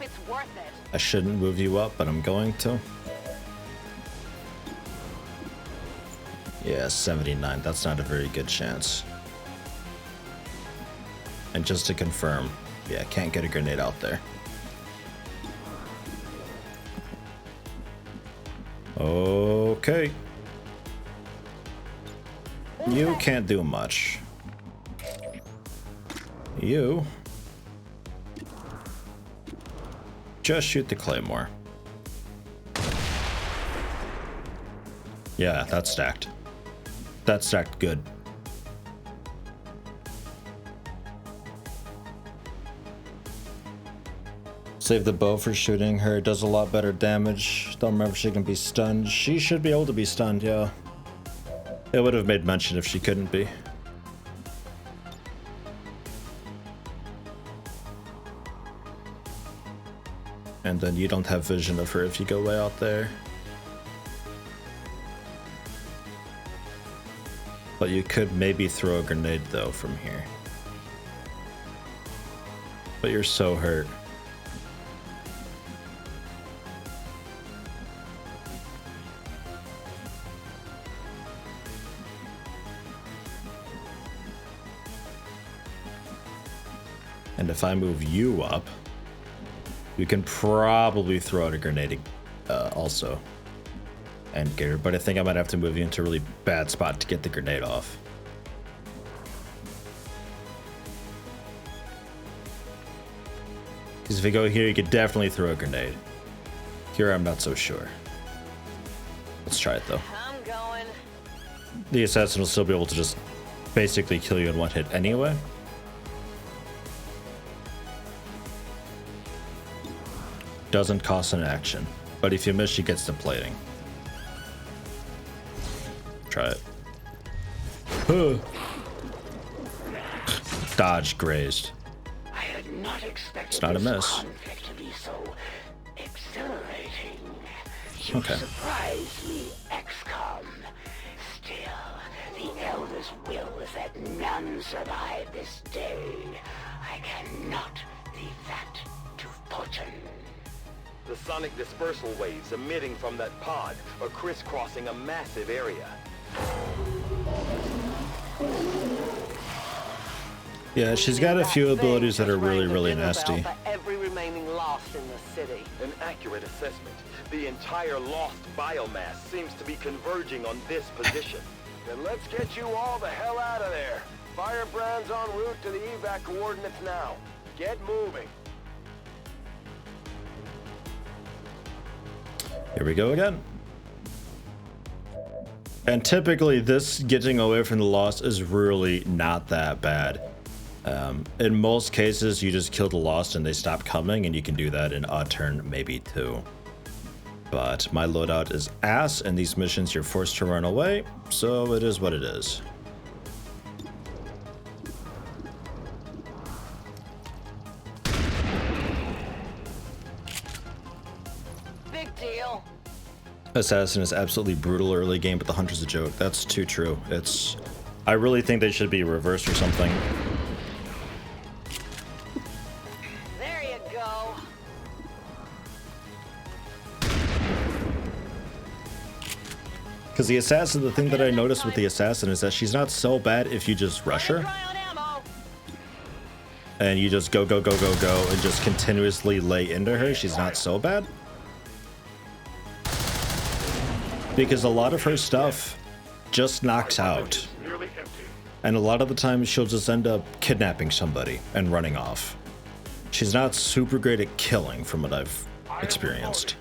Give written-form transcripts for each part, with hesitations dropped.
it's worth it. I shouldn't move you up, but I'm going to. Yeah, 79. That's not a very good chance. And just to confirm, yeah, can't get a grenade out there. Okay. You can't do much. You just shoot the claymore. Yeah, that's stacked. That's stacked good. Save the bow for shooting her. It does a lot better damage. Don't remember if she can be stunned. She should be able to be stunned, yeah. It would have made mention if she couldn't be. And then you don't have vision of her if you go way out there. But you could maybe throw a grenade though from here. But you're so hurt. And if I move you up, you can probably throw out a grenade also and get her, but I think I might have to move you into a really bad spot to get the grenade off. Because if you go here, you could definitely throw a grenade. Here, I'm not so sure. Let's try it though. I'm going. The assassin will still be able to just basically kill you in one hit anyway. Doesn't cost an action, but if you miss, she gets the plating. Try it. Dodge grazed. I had not expected It's not a this miss. conflict to be so exhilarating. You Okay. surprise me, XCOM. Still, the Elder's will is that none survive this day. I cannot leave that to fortune. The sonic dispersal waves emitting from that pod are crisscrossing a massive area. Yeah, she's got a few abilities that are really, really Dinner bell nasty. For every remaining lost in the city. An accurate assessment. The entire lost biomass seems to be converging on this position. Then let's get you all the hell out of there. Firebrand's en route to the evac coordinates now. Get moving. Here we go again. And typically this getting away from the lost is really not that bad. In most cases, you just kill the lost and they stop coming, and you can do that in a turn, maybe two. But my loadout is ass, and these missions you're forced to run away, so it is what it is. Big deal. Assassin is absolutely brutal early game, but the Hunter's a joke. That's too true. I really think they should be reversed or something. There you go. Because the assassin, the thing that I noticed with the assassin is that she's not so bad if you just rush her. Try on ammo. And you just go, go, go, go, go, and just continuously lay into her. She's not so bad. Because a lot of her stuff just knocks out. And a lot of the time she'll just end up kidnapping somebody and running off. She's not super great at killing from what I've experienced.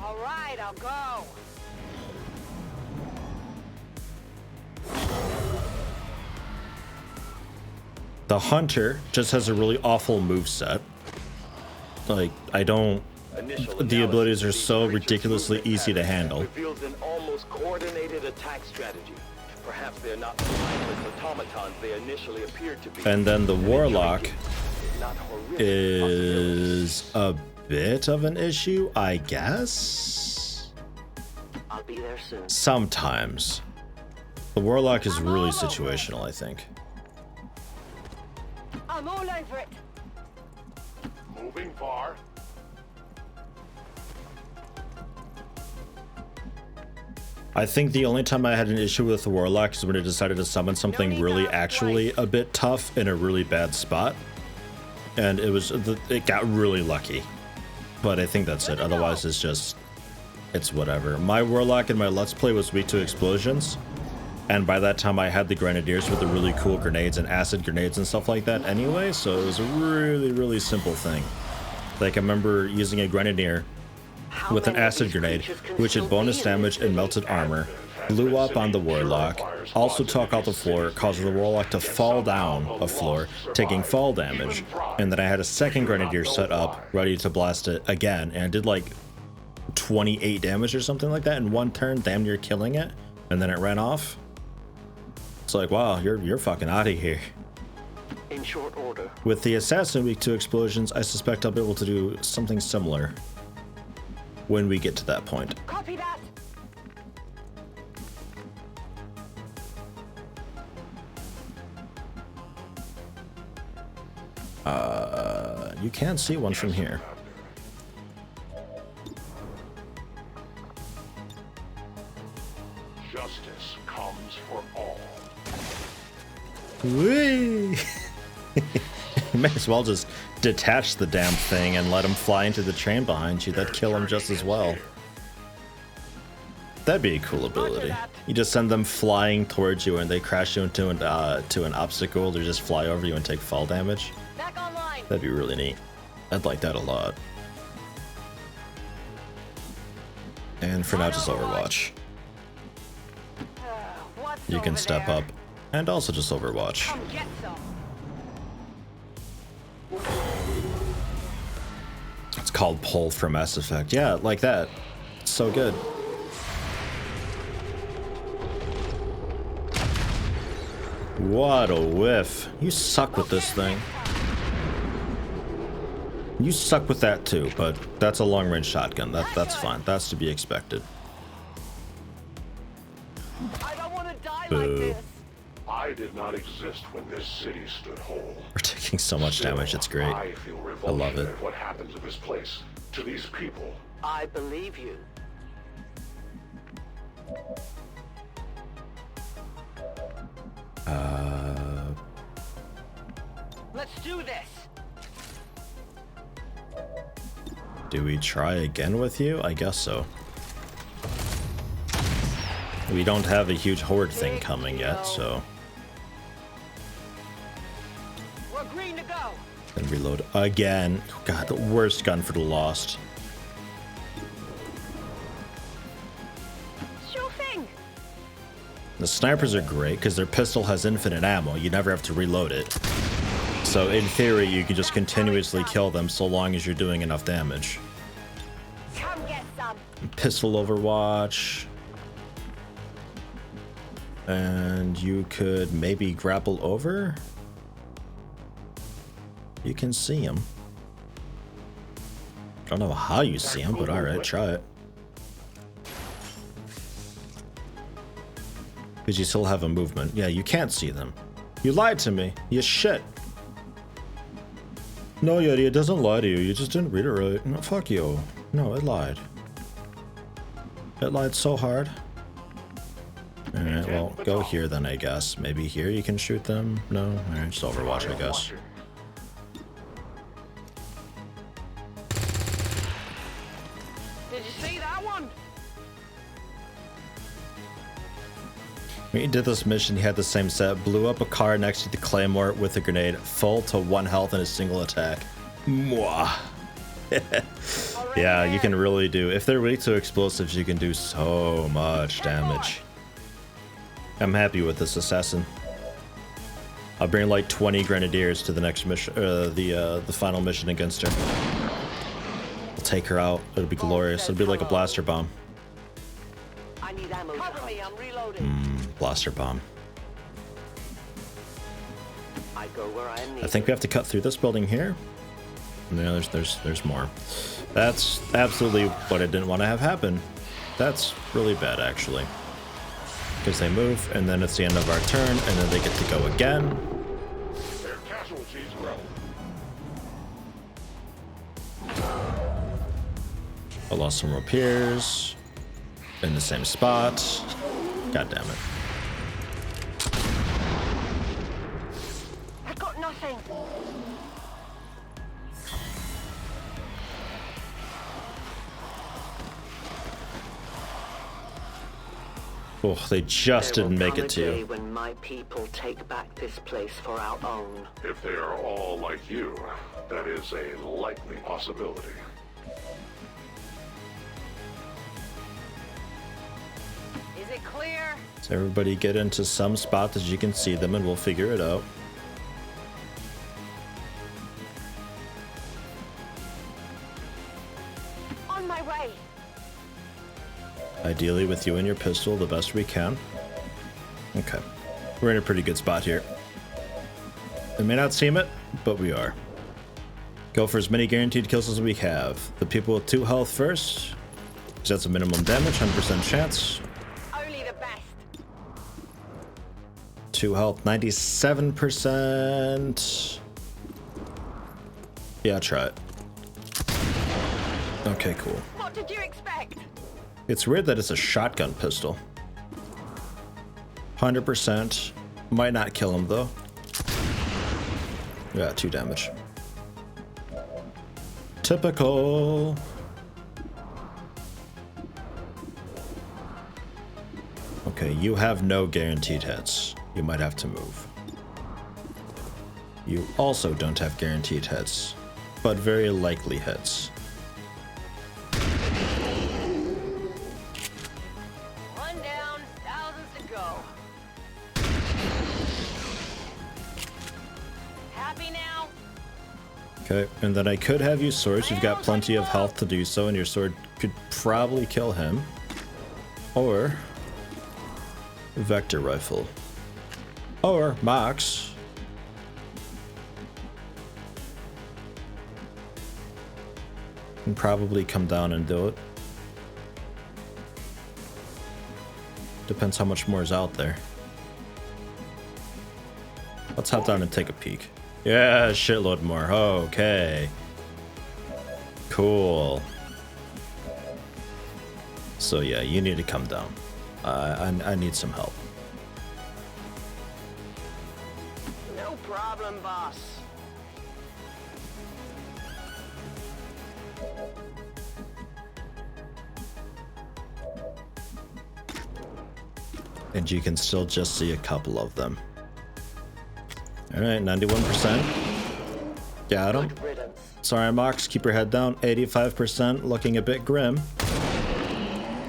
All right, I'll go. The Hunter just has a really awful moveset. Like, the abilities are so ridiculously easy to handle. Reveals an almost coordinated attack strategy. Perhaps they're not the mindless automatons they initially appeared to be. And then the Warlock Not horrific is a bit of an issue, I guess? I'll be there soon. Sometimes. The Warlock is really situational, I think. I'm all over it. Moving far. I think the only time I had an issue with the Warlock is when it decided to summon something really actually a bit tough in a really bad spot. And it got really lucky. But I think that's it. Otherwise, it's whatever. My Warlock in my Let's Play was weak to explosions. And by that time, I had the Grenadiers with the really cool grenades and acid grenades and stuff like that anyway. So it was a really, really simple thing. Like, I remember using a Grenadier with an acid grenade, which had bonus damage and melted armor, blew up on the Warlock, also took out the floor, causing the Warlock to fall down a floor, taking fall damage, and then I had a second Grenadier set up, ready to blast it again, and it did like 28 damage or something like that in one turn, damn near killing it, and then it ran off. It's like, wow, you're fucking out of here. In short order. With the Assassin weak to explosions, I suspect I'll be able to do something similar when we get to that point. Copy that. You can see one from here. Justice comes for all. Whee! You may as well just detach the damn thing and let him fly into the train behind you. That'd kill him just as well. That'd be a cool ability. You just send them flying towards you and they crash you into an obstacle, or just fly over you and take fall damage. Back online. That'd be really neat. I'd like that a lot. And for now, just Overwatch. What's You can over step there? up and also just Overwatch. Come get some. It's called Pull from Mass Effect. Yeah, like that. It's so good. What a whiff. You suck with this thing. You suck with that too, but that's a long-range shotgun. That's fine. That's to be expected. I don't want to die Boo. like this. I did not exist when this city stood whole. We're taking so much damage. It's great. I feel I love revulsion it. at what happened to this place, to these people. I believe you. Let's do this. Do we try again with you? I guess so. We don't have a huge horde thing coming yet, so. We're green to go. And reload again. God, the worst gun for the Lost. Sure thing. The snipers are great because their pistol has infinite ammo. You never have to reload it. So in theory, you can just continuously kill them so long as you're doing enough damage. Come get some. Pistol Overwatch. And you could maybe grapple over. You can see him. I don't know how you see him, but alright, try it. Because you still have a movement. Yeah, you can't see them. You lied to me. You shit. No, Yeti, it doesn't lie to you. You just didn't read it right. No, fuck you. No, it lied. It lied so hard. Alright, well, go here then, I guess. Maybe here you can shoot them? No? Alright, just Overwatch, I guess. Did you see that one? When he did this mission, he had the same set. Blew up a car next to the Claymore with a grenade. Full to 1 health in a single attack. Mwah. Yeah, you can really do. If they're weak to explosives, you can do so much damage. I'm happy with this assassin. I'll bring like 20 grenadiers to the next mission, the final mission against her. I'll take her out. It'll be glorious. It'll be like a blaster bomb. I need ammo. Cover me, I'm reloading. Blaster bomb. I go where I am I needed. think we have to cut through this building here. No, there's more. That's absolutely what I didn't want to have happen. That's really bad, actually. Because they move, and then it's the end of our turn, and then they get to go again. Their casualties grow. I lost some repairs in the same spot. God damn it. I got nothing. Oh, they just There will didn't make come it a to day you. when my people take back this place for our own. If they are all like you, that is a likely possibility. Is it clear? So everybody get into some spot that you can see them and we'll figure it out. On my way. Ideally with you and your pistol the best we can. Okay. We're in a pretty good spot here. We may not seem it, but we are. Go for as many guaranteed kills as we have. The people with 2 health first. Because that's a minimum damage, 100% chance. Only the best. 2 health, 97%. Yeah, try it. Okay, cool. What did you expect? It's weird that it's a shotgun pistol. 100%. Might not kill him though. Yeah, 2 damage. Typical. Okay, you have no guaranteed hits. You might have to move. You also don't have guaranteed hits, but very likely hits. One down, thousands to go. Happy now? Okay, and then I could have you swords. You've got plenty of health to do so, and your sword could probably kill him. Or vector rifle. Or Mox. Can probably come down and do it. Depends how much more is out there. Let's hop down and take a peek. Yeah, shitload more. Okay. Cool. So yeah, you need to come down. I need some help. No problem, boss. And you can still just see a couple of them. Alright, 91%. Got him. Good riddance. Sorry, Mox, keep your head down. 85%, looking a bit grim.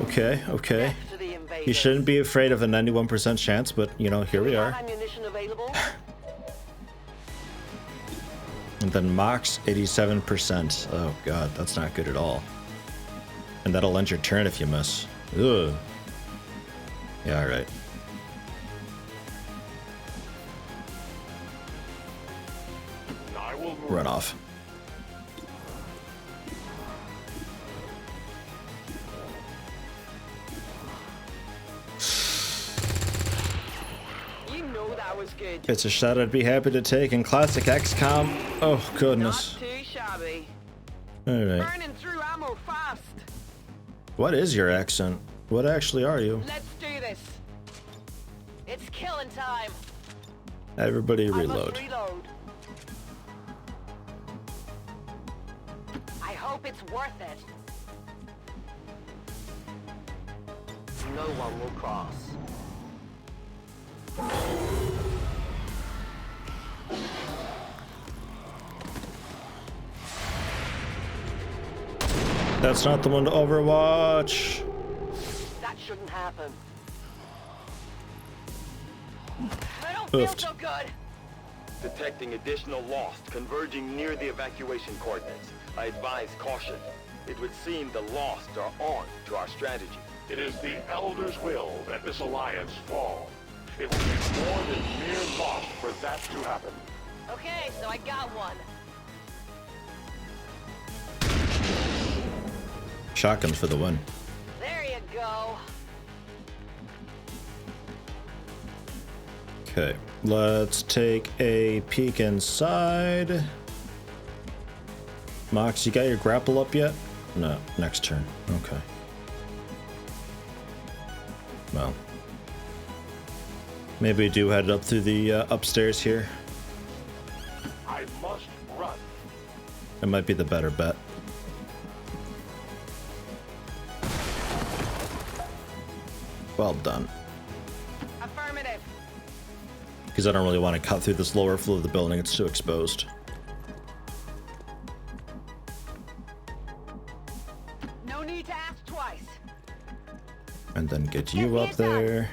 Okay, okay. Death to the invaders. You shouldn't be afraid of a 91% chance, but, you know, here we Have are. ammunition available? And then Mox, 87%. Oh god, that's not good at all. And that'll end your turn if you miss. Ugh. Yeah, alright. I will move. Run off. You know that was good. It's a shot I'd be happy to take in classic XCOM. Oh, Not goodness. too shabby. Alright. Burning through ammo fast. What is your accent? What actually are you? Let's do this. It's killing time. Everybody I must reload. reload. I hope it's worth it. No one will cross. That's not the one to Overwatch. That shouldn't happen. I don't feel Oofed. so good. Detecting additional lost converging near the evacuation coordinates. I advise caution. It would seem the lost are on to our strategy. It is the Elder's will that this alliance fall. It will take more than mere loss for that to happen. Okay, so I got one. Shotgun for the win. There you go. Okay, let's take a peek inside. Mox, you got your grapple up yet? No, next turn. Okay. Well. Maybe we do head up through the upstairs here. I must run. It might be the better bet. Well done. Affirmative. Because I don't really want to cut through this lower floor of the building. It's too exposed. No need to ask twice. And then get you up there.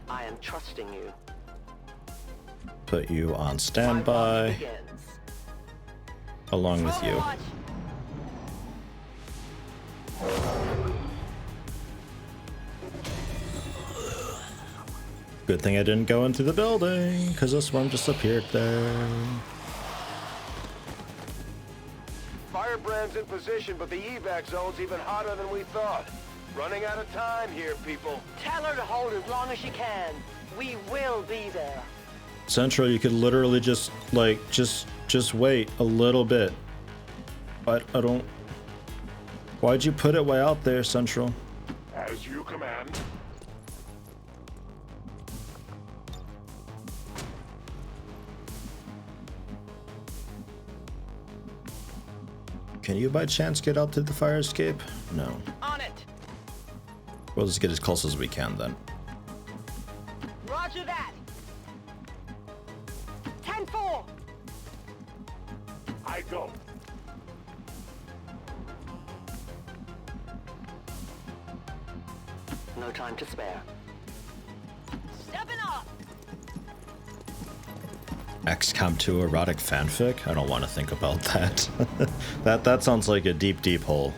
I am trusting you. Put you on My watch standby begins. along with you. Overwatch. Good thing I didn't go into the building, because this one just appeared there. Firebrand's in position, but the evac zone's even hotter than we thought. Running out of time here, people. Tell her to hold as long as she can. We will be there. Central, you could literally just, like, just wait a little bit. I don't... Why'd you put it way out there, Central? As you command. Can you by chance get out to the fire escape? No. On it. We'll just get as close as we can then. Roger that. 10-4. I go. No time to spare. Stepping up. XCOM 2 erotic fanfic? I don't want to think about that. that sounds like a deep, deep hole.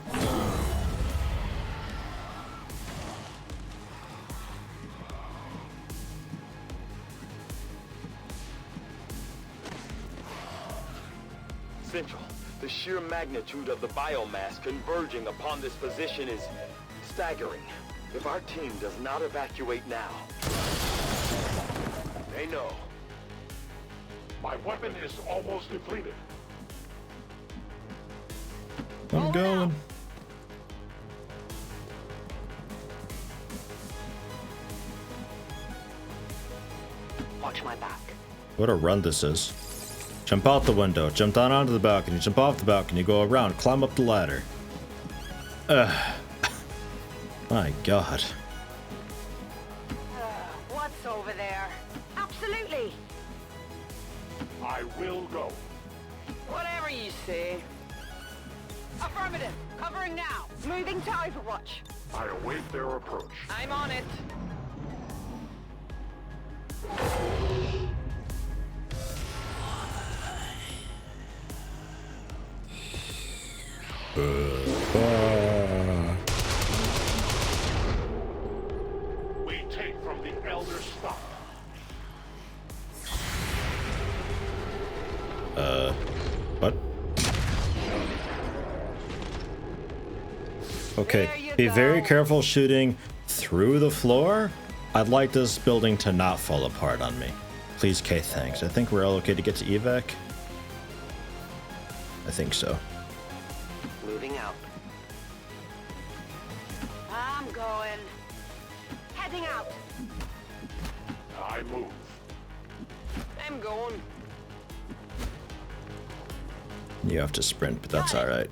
Central, the sheer magnitude of the biomass converging upon this position is staggering. If our team does not evacuate now, They know. My weapon is almost depleted. I'm going. Watch my back. What a run this is. Jump out the window, jump down onto the balcony, jump off the balcony, go around, climb up the ladder. Ugh. My God. What's over there? Absolutely. I will go. Whatever you say. Affirmative. Covering now. Moving to Overwatch. I await their approach. I'm on it. We take from the Elder stock. What? Okay, There you be very go. careful shooting through the floor. I'd like this building to not fall apart on me. Please, Kay, thanks. I think we're all okay to get to evac. I think so. Moving out. I'm going. Heading out. I move. I'm going. You have to sprint, but that's all right.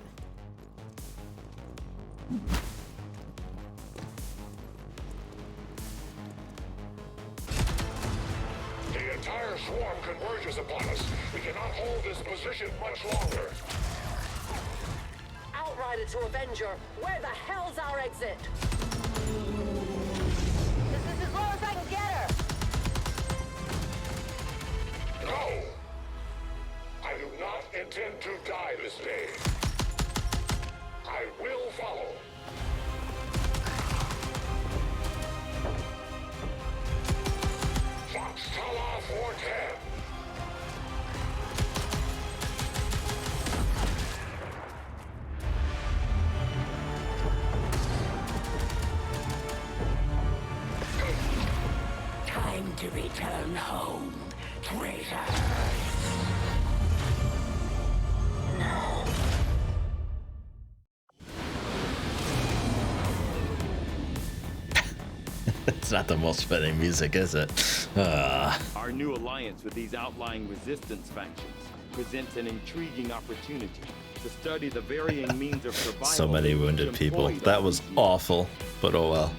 The entire swarm converges upon us. We cannot hold this position much longer. Outrider to Avenger, where the hell's our exit? This is as low as I can get her. No! I do not intend to die this day. I will follow. Fox Tala 410. Time to return home, traitors. It's not the most fitting music, is it? Our new alliance with these outlying resistance factions presents an intriguing opportunity to study the varying means of survival. So many wounded people. That was awful, but oh well.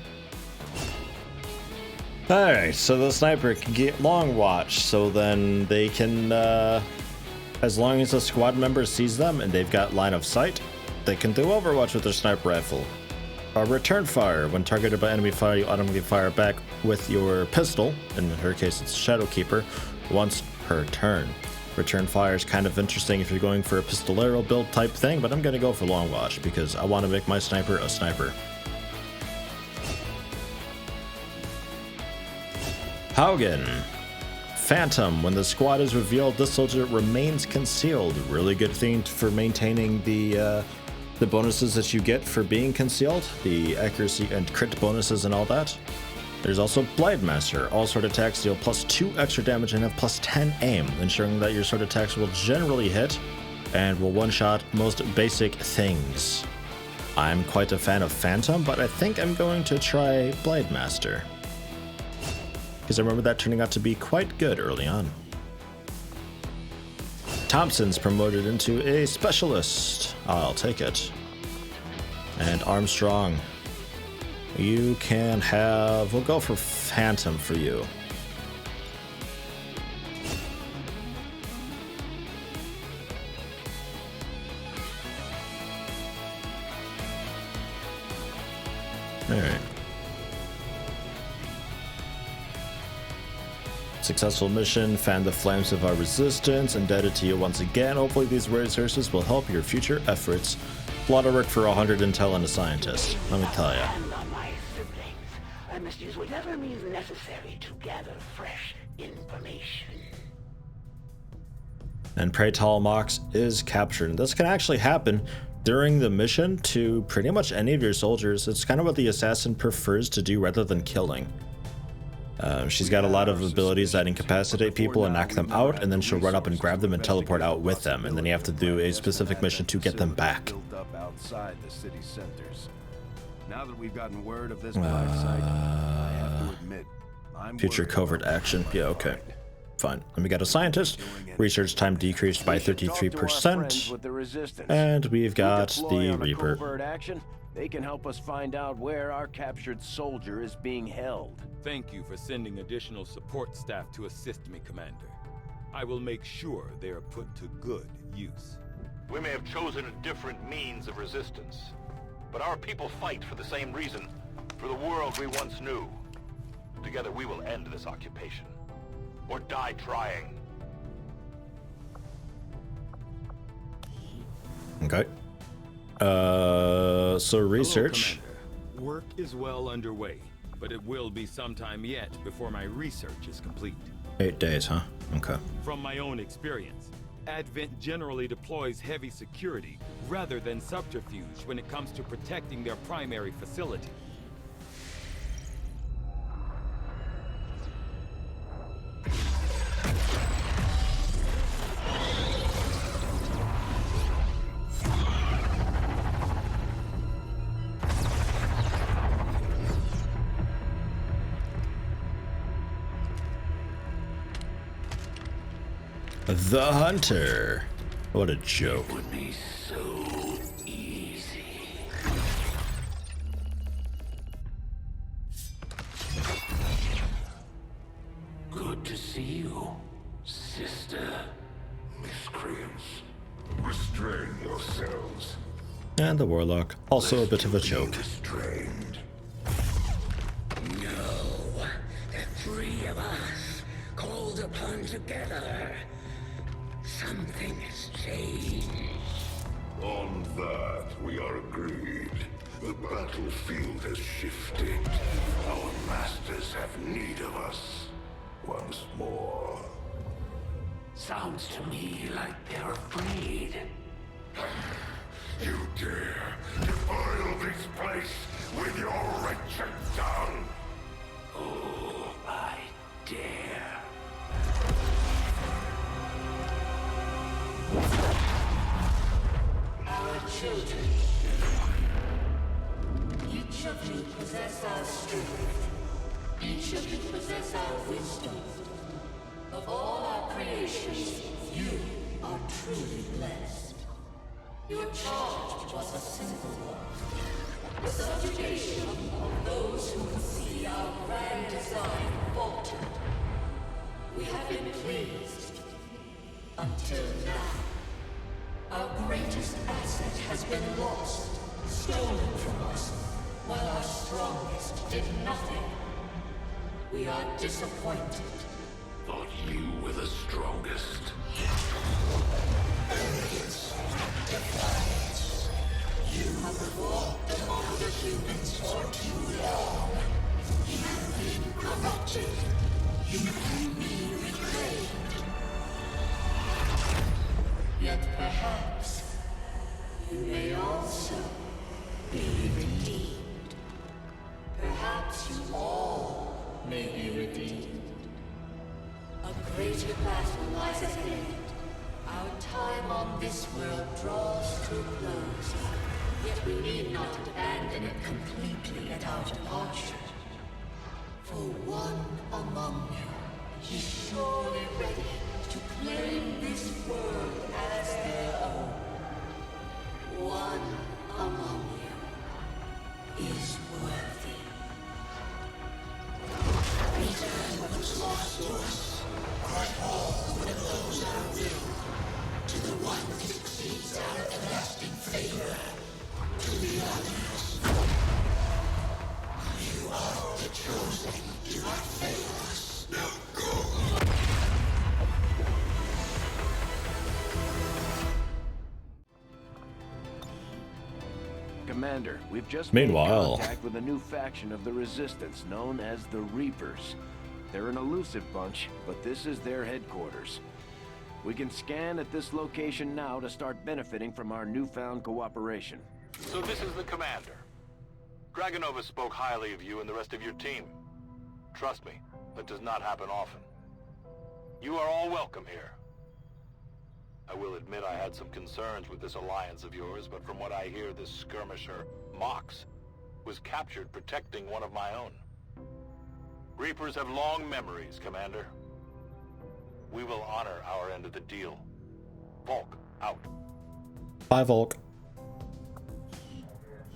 Alright, so the sniper can get long watch, so then they can, as long as the squad member sees them and they've got line of sight, they can do overwatch with their sniper rifle. Return fire. When targeted by enemy fire, you automatically fire back with your pistol, in her case it's Shadowkeeper, once per turn. Return fire is kind of interesting if you're going for a pistolero build type thing, but I'm going to go for long watch because I want to make my sniper a sniper. Haugen. Phantom. When the squad is revealed, this soldier remains concealed. Really good thing for maintaining the bonuses that you get for being concealed, the accuracy and crit bonuses and all that. There's also Blade Master. All sword attacks deal +2 extra damage and have +10 aim, ensuring that your sword attacks will generally hit and will one-shot most basic things. I'm quite a fan of Phantom, but I think I'm going to try Blade Master, because I remember that turning out to be quite good early on. Thompson's promoted into a specialist. I'll take it. And Armstrong. You can have... We'll go for Phantom for you. Alright. Successful mission, fan the flames of our resistance, indebted to you once again. Hopefully these resources will help your future efforts. A lot of work for 100 intel and a scientist, let me tell ya. And on my siblings, I must use whatever means necessary to gather fresh information. And Praetal Mox is captured. And this can actually happen during the mission to pretty much any of your soldiers. It's kind of what the assassin prefers to do rather than killing. She's got a lot of abilities that incapacitate people and knock them out, and then she'll run up and grab them and teleport out with them, and then you have to do a specific mission to get them back. Outside the city centers. Now that we've gotten word of this black site, I have to admit, I'm Future worried covert about action. my Yeah, okay. mind. Fine. And we got a scientist. Research time decreased by We should talk to our friends 33%. with the resistance. And we've got If we deploy the on a Reaper. covert action, they can help us find out where our captured soldier is being held. Thank you for sending additional support staff to assist me, Commander. I will make sure they are put to good use. We may have chosen a different means of resistance, but our people fight for the same reason, for the world we once knew. Together we will end this occupation, or die trying. Okay. So research. Hello, Commander. Work is well underway, but it will be some time yet before my research is complete. 8 days, huh? Okay. From my own experience, Advent generally deploys heavy security rather than subterfuge when it comes to protecting their primary facility. The Hunter. What a joke. Would be so easy. Good to see you, sister. Miscreants, restrain yourselves. And the Warlock. Also a bit of a joke. Restrained. No, the three of us called upon together. Something has changed. On that, we are agreed. The battlefield has shifted. Our masters have need of us. Once more. Sounds to me like they're afraid. You dare defile this place with your wretched tongue? Oh, I dare. Our children. Each of you possess our strength. Each of you possess our wisdom. Of all our creations, you are truly blessed. Your charge was a simple one. The subjugation of those who can see our grand design falter. We have been pleased. Until now. Our greatest asset has been lost, stolen from us, while our strongest did nothing. We are disappointed. Thought you were the strongest. Arrogance, defiance. You have walked among the humans for too long. You've been corrupted. You can be reclaimed. Yet perhaps you may also be redeemed. Perhaps you all may be redeemed. A greater battle lies ahead. Our time on this world draws to a close. Yet we need not abandon it completely at our departure. For one among you is surely ready to claim this world as their own. One among you is worthy. Return what was lost to us. Grant all who oppose our will. To the one that succeeds our everlasting favor. To the others. You are the chosen. Do not fail us. Now go. Commander, we've just Meanwhile. made contact with a new faction of the Resistance known as the Reapers. They're an elusive bunch, but this is their headquarters. We can scan at this location now to start benefiting from our newfound cooperation. So this is the commander. Dragonova spoke highly of you and the rest of your team. Trust me, that does not happen often. You are all welcome here. I will admit I had some concerns with this alliance of yours, but from what I hear, this skirmisher, Mox, was captured protecting one of my own. Reapers have long memories, Commander. We will honor our end of the deal. Volk, out. Bye, Volk.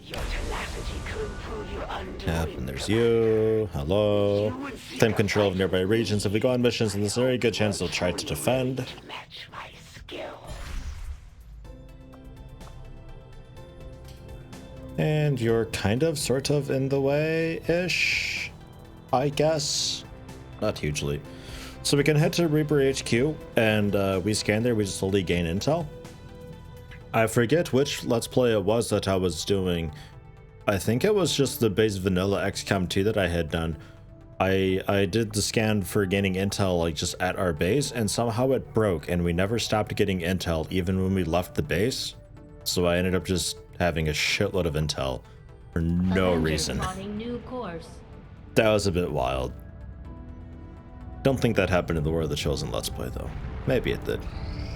Your tenacity could prove your undoing. Yep, and there's you. Hello. Claim control of nearby regions. If we go on missions in this area, good chance they'll try to defend. Match my skill. And you're kind of, sort of in the way-ish, I guess. Not hugely. So we can head to Reaper HQ, and we scan there, we just slowly gain intel. I forget which Let's Play it was that I was doing. I think it was just the base vanilla XCOM 2 that I had done. I did the scan for gaining intel like just at our base, and somehow it broke, and we never stopped getting intel even when we left the base. So I ended up just having a shitload of intel for no reason. New course. That was a bit wild. Don't think that happened in the War of the Chosen Let's Play though. Maybe it did.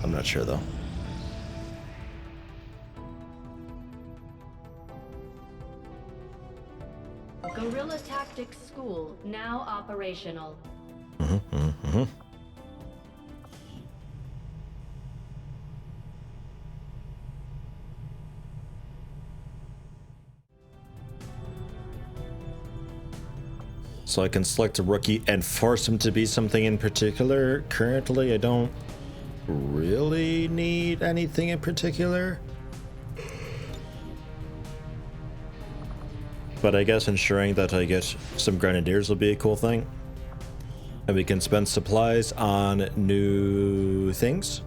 I'm not sure though. Guerrilla Tactics School now operational. So I can select a rookie and force him to be something in particular. Currently, I don't really need anything in particular. But I guess ensuring that I get some grenadiers will be a cool thing. And we can spend supplies on new things.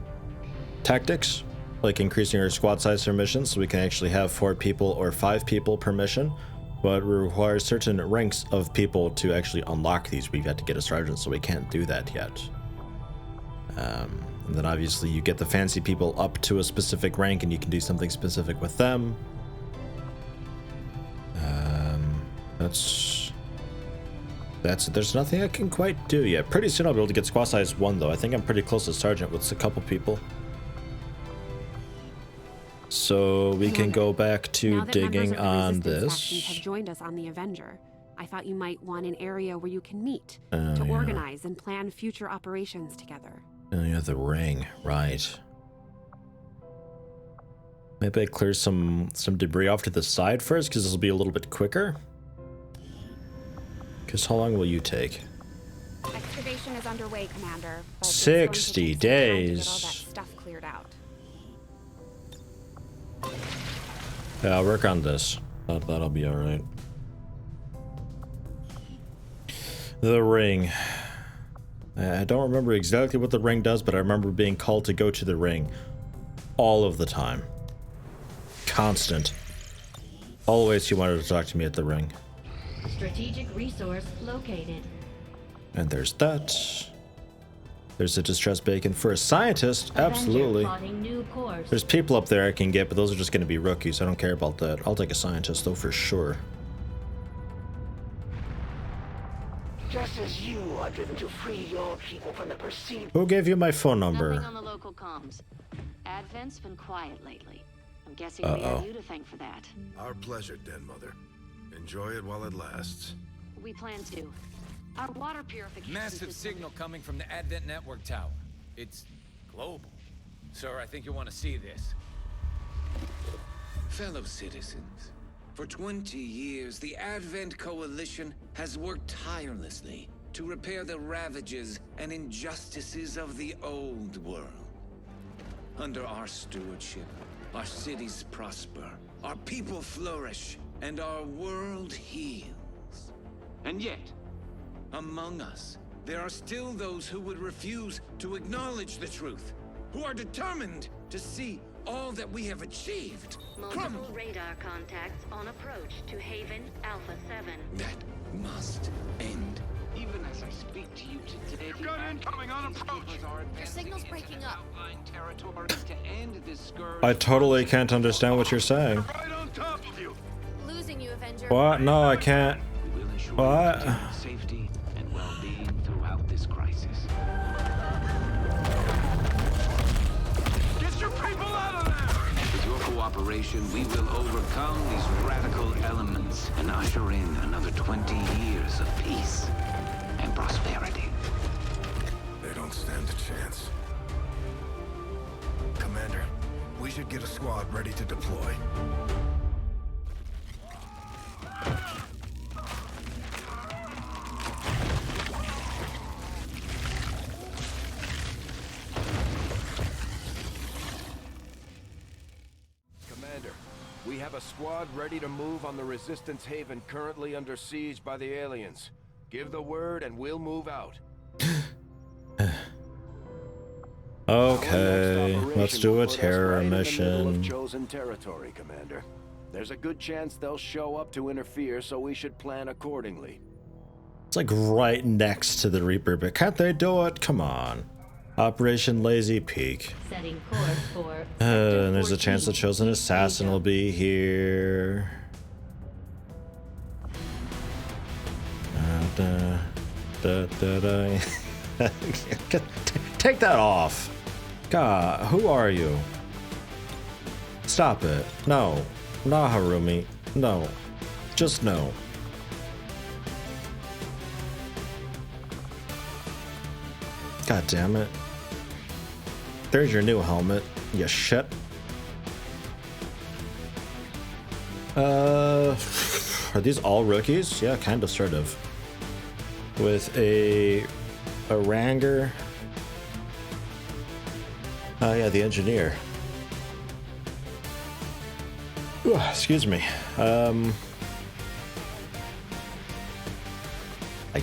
Tactics, like increasing our squad size for missions, so we can actually have 4 people or 5 people per mission. But it requires certain ranks of people to actually unlock these. We've got to get a sergeant, so we can't do that yet. And then obviously you get the fancy people up to a specific rank and you can do something specific with them. There's nothing I can quite do yet. Pretty soon I'll be able to get squad size 1 though. I think I'm pretty close to sergeant with a couple people. So we can go back to digging on this. Have joined us on the Avenger. I thought you might want an area where you can meet Oh, to yeah. organize and plan future operations together. Oh, yeah, the ring, right. Maybe I clear some debris off to the side first, because this will be a little bit quicker. Because how long will you take? Excavation is underway, Commander. But it's 60 going to take some time to days. get all that stuff cleared out. Yeah, I'll work on this. That'll be alright. The ring. I don't remember exactly what the ring does, but I remember being called to go to the ring all of the time. Constant. Always she wanted to talk to me at the ring. Strategic resource located. And there's that. There's a distressed bacon for a scientist. Absolutely. Avenger plotting new course. There's people up there I can get, but those are just going to be rookies. I don't care about that. I'll take a scientist, though, for sure. Just as you are driven to free your people from the perceived... Who gave you my phone Nothing number? on the local comms. Advent's been quiet lately. I'm guessing we have you to thank for that. Our pleasure, Den Mother. Enjoy it while it lasts. We plan to. Our water purification Massive signal coming from the Advent network tower. It's global. Sir, I think you want to see this. Fellow citizens, for 20 years, the Advent Coalition has worked tirelessly to repair the ravages and injustices of the old world. Under our stewardship, our cities prosper, our people flourish, and our world heals. And yet, among us, there are still those who would refuse to acknowledge the truth, who are determined to see all that we have achieved Multiple radar contacts on approach to Haven Alpha 7. That must end. Even as I speak to you today, Gun incoming on approach. Your signal's breaking up. Territory to end this scourge. I totally can't understand what you're saying. Right on top of you. Losing you, Avenger. What? No, I can't. We will ensure What? continued safety and well-being throughout this crisis. Get your people out of there! With your cooperation, we will overcome these radical elements and usher in another 20 years of peace and prosperity. They don't stand a chance. Commander, we should get a squad ready to deploy. Commander, we have a squad ready to move on the Resistance Haven currently under siege by the aliens. Give the word and we'll move out. Okay, let's do a Put us terror right in the middle mission. of chosen territory, Commander. There's a good chance they'll show up to interfere, so we should plan accordingly. It's like right next to the Reaper, but can't they do it? Come on. Operation Lazy Peak. Setting course for. And there's a chance the chosen assassin will be here. Take that off. God, who are you? Stop it. No. No, Harumi. No. Just no. God damn it. There's your new helmet, you shit. Are these all rookies? Yeah, kind of, sort of. With a Ranger. Oh yeah, the engineer. Ooh, excuse me. I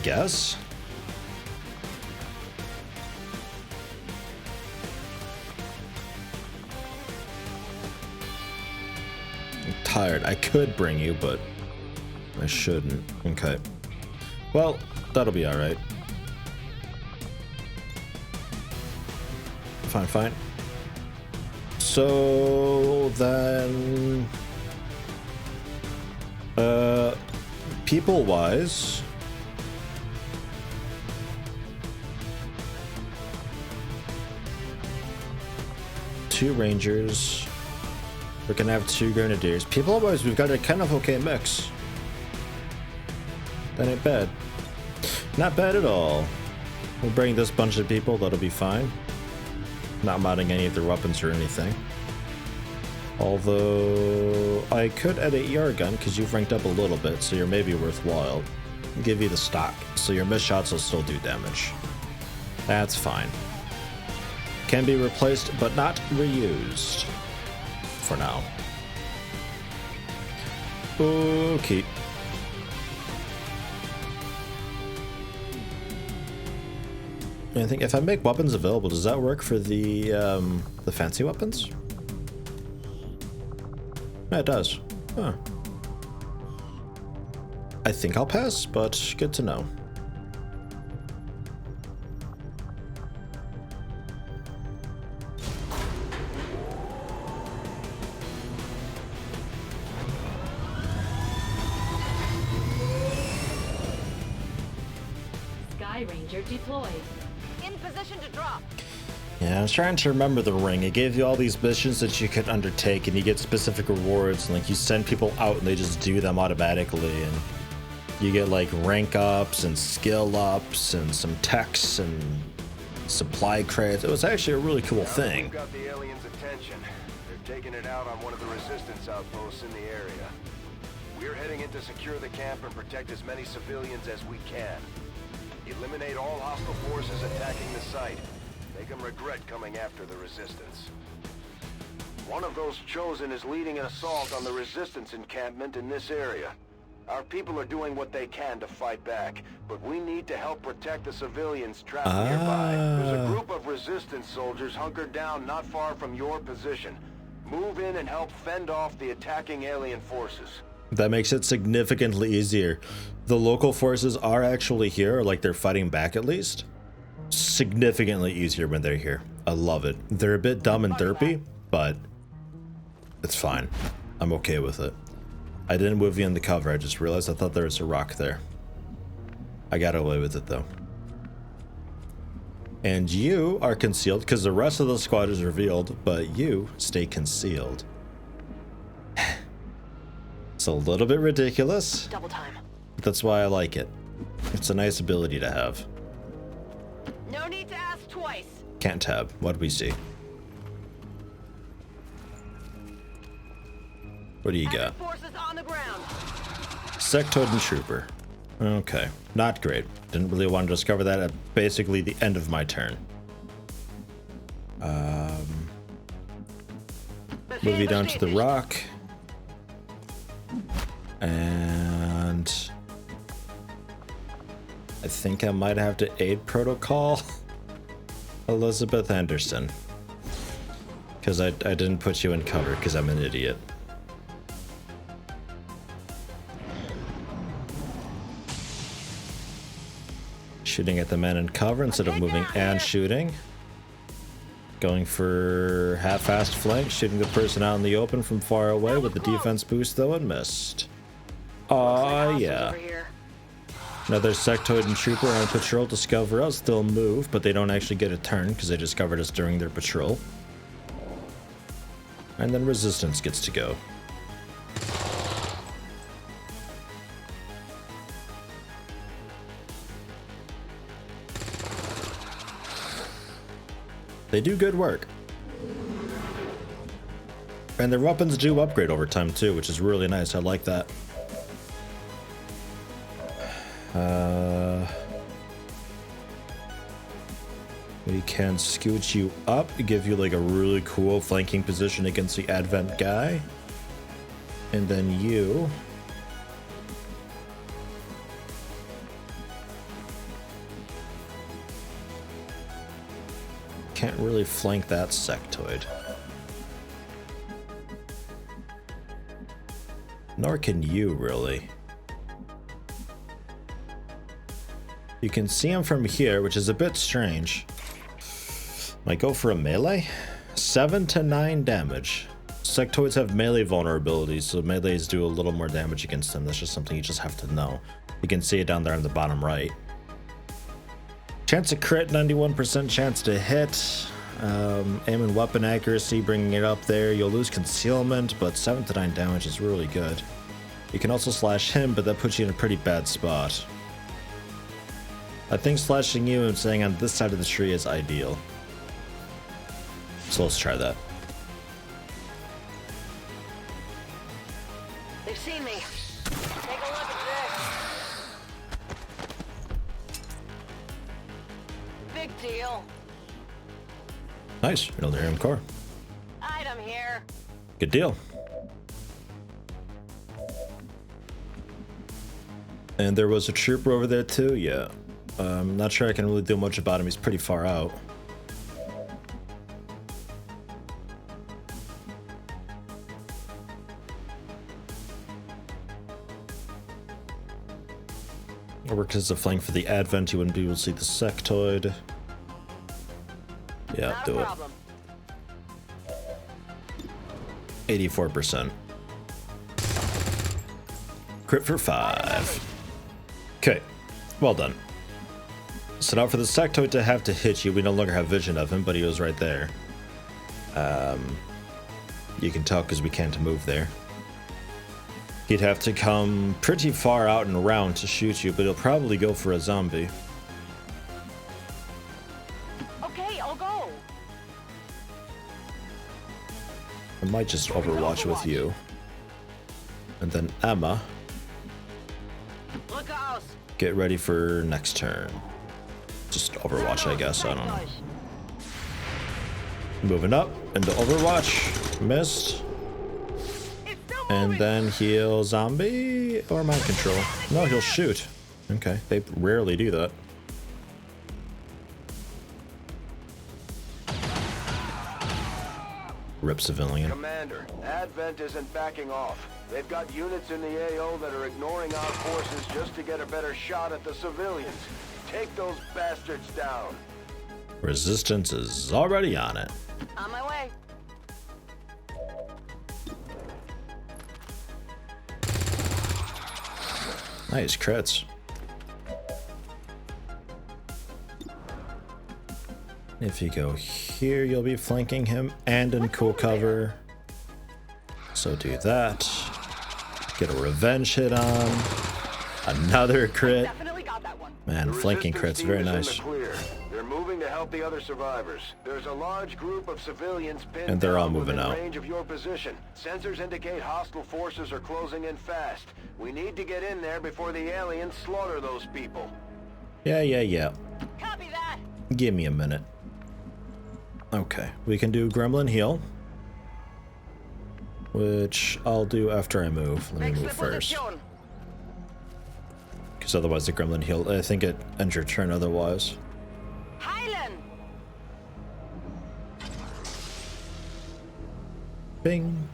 guess. I'm tired. I could bring you, but I shouldn't. Okay. Well, that'll be alright. Fine, fine. So then, people-wise, two Rangers. We're gonna have two Grenadiers. People-wise, we've got a kind of okay mix. That ain't bad. Not bad at all. We'll bring this bunch of people, that'll be fine. Not modding any of their weapons or anything. Although, I could add a ER gun, because you've ranked up a little bit, so you're maybe worthwhile. Give you the stock, so your missed shots will still do damage. That's fine. Can be replaced, but not reused. For now. Okay. I think if I make weapons available, does that work for the fancy weapons? Yeah, it does. Huh. I think I'll pass, but good to know. Sky Ranger deployed. In position to drop. Yeah, I was trying to remember the ring. It gave you all these missions that you could undertake, and you get specific rewards, and like you send people out and they just do them automatically, and you get like rank ups and skill ups and some techs and supply crates. It was actually a really cool thing. We've got the aliens' attention. They're taking it out on one of the resistance outposts in the area. We're heading in to secure the camp and protect as many civilians as we can. Eliminate all hostile forces attacking the site. Make them regret coming after the resistance. One of those chosen is leading an assault on the resistance encampment in this area. Our people are doing what they can to fight back, but we need to help protect the civilians trapped nearby. There's a group of resistance soldiers hunkered down not far from your position. Move in and help fend off the attacking alien forces. That makes it significantly easier. The local forces are actually here, or like they're fighting back at least. Significantly easier when they're here. I love it. They're a bit dumb and derpy, but it's fine. I'm okay with it. I didn't move you in the cover. I just realized I thought there was a rock there. I got away with it though. And you are concealed because the rest of the squad is revealed, but you stay concealed. It's a little bit ridiculous. Double time. That's why I like it. It's a nice ability to have. No need to ask twice. Can't tab. What do we see? What do you got? Forces on the ground. Sectoid and Trooper. Okay. Not great. Didn't really want to discover that at basically the end of my turn. Move you down to the rock. And I think I might have to aid protocol Elizabeth Anderson. Because I didn't put you in cover because I'm an idiot. Shooting at the man in cover instead of moving and shooting. Going for half-assed flank, shooting the person out in the open from far away with the defense boost though and missed. Aw, yeah. Another sectoid and trooper on patrol discover us. They'll move, but they don't actually get a turn because they discovered us during their patrol. And then resistance gets to go. They do good work. And their weapons do upgrade over time too, which is really nice. I like that. We can scoot you up, give you like a really cool flanking position against the Advent guy. And then you... can't really flank that sectoid. Nor can you, really. You can see him from here, which is a bit strange. Might go for a melee? 7 to 9 damage. Sectoids have melee vulnerabilities, so melees do a little more damage against them. That's just something you just have to know. You can see it down there on the bottom right. Chance to crit, 91% chance to hit. Aim and weapon accuracy, bringing it up there. You'll lose concealment, but 7 to 9 damage is really good. You can also slash him, but that puts you in a pretty bad spot. I think slashing you and staying on this side of the tree is ideal. So let's try that. They've seen me. Take a look at this. Big deal. Nice, Delirium Core. Item here. Good deal. And there was a trooper over there too, yeah. I'm not sure I can really do much about him, he's pretty far out. Or work as a flank for the Advent, you wouldn't be able to see the sectoid. Yeah, do it. 84%. Crit for 5. Okay, well done. So now for the sectoid to have to hit you, we no longer have vision of him, but he was right there. You can tell because we can't move there. He'd have to come pretty far out and around to shoot you, but he'll probably go for a zombie. Okay, I'll go. I might just overwatch with you. And then Emma. Look out. Get ready for next turn. Just Overwatch, I guess. I don't know. Moving up into Overwatch. Missed. And then heal zombie or mind control. No, he'll shoot. Okay, they rarely do that. Rip civilian. Commander, Advent isn't backing off. They've got units in the AO that are ignoring our forces just to get a better shot at the civilians. Take those bastards down. Resistance is already on it. On my way. Nice crits. If you go here, you'll be flanking him and in cool cover. So do that. Get a revenge hit on. Another crit. Man, flanking crits, very nice. They're moving to help the other survivors. There's a large group of civilians pinned And they're all down moving within out. range of your position. Sensors indicate hostile forces are closing in fast. We need to get in there before the aliens slaughter those people. Yeah. Copy that. Give me a minute. Okay, we can do Gremlin heal. Which I'll do after I move. Let me move first. Because otherwise the Gremlin heal, I think it ends your turn otherwise. Heilen. Bing.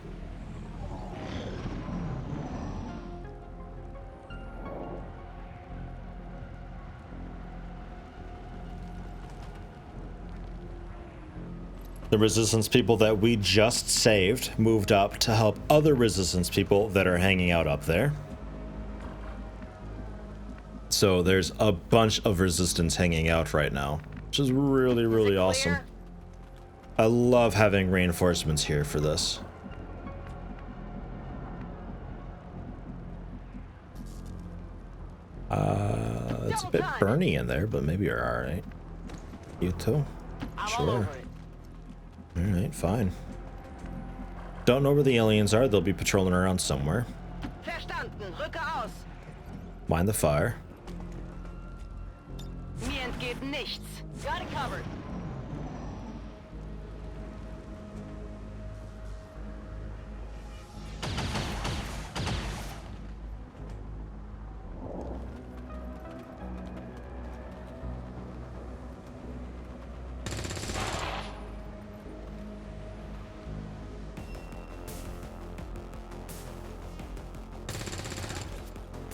The resistance people that we just saved moved up to help other resistance people that are hanging out up there. So there's a bunch of resistance hanging out right now, which is really, really awesome. I love having reinforcements here for this. It's a bit burny in there, but maybe you're alright. You too? Sure. Alright, fine. Don't know where the aliens are, they'll be patrolling around somewhere. Verstanden. Rücke aus. Mind the fire. Mir entgeht nichts. Got it covered.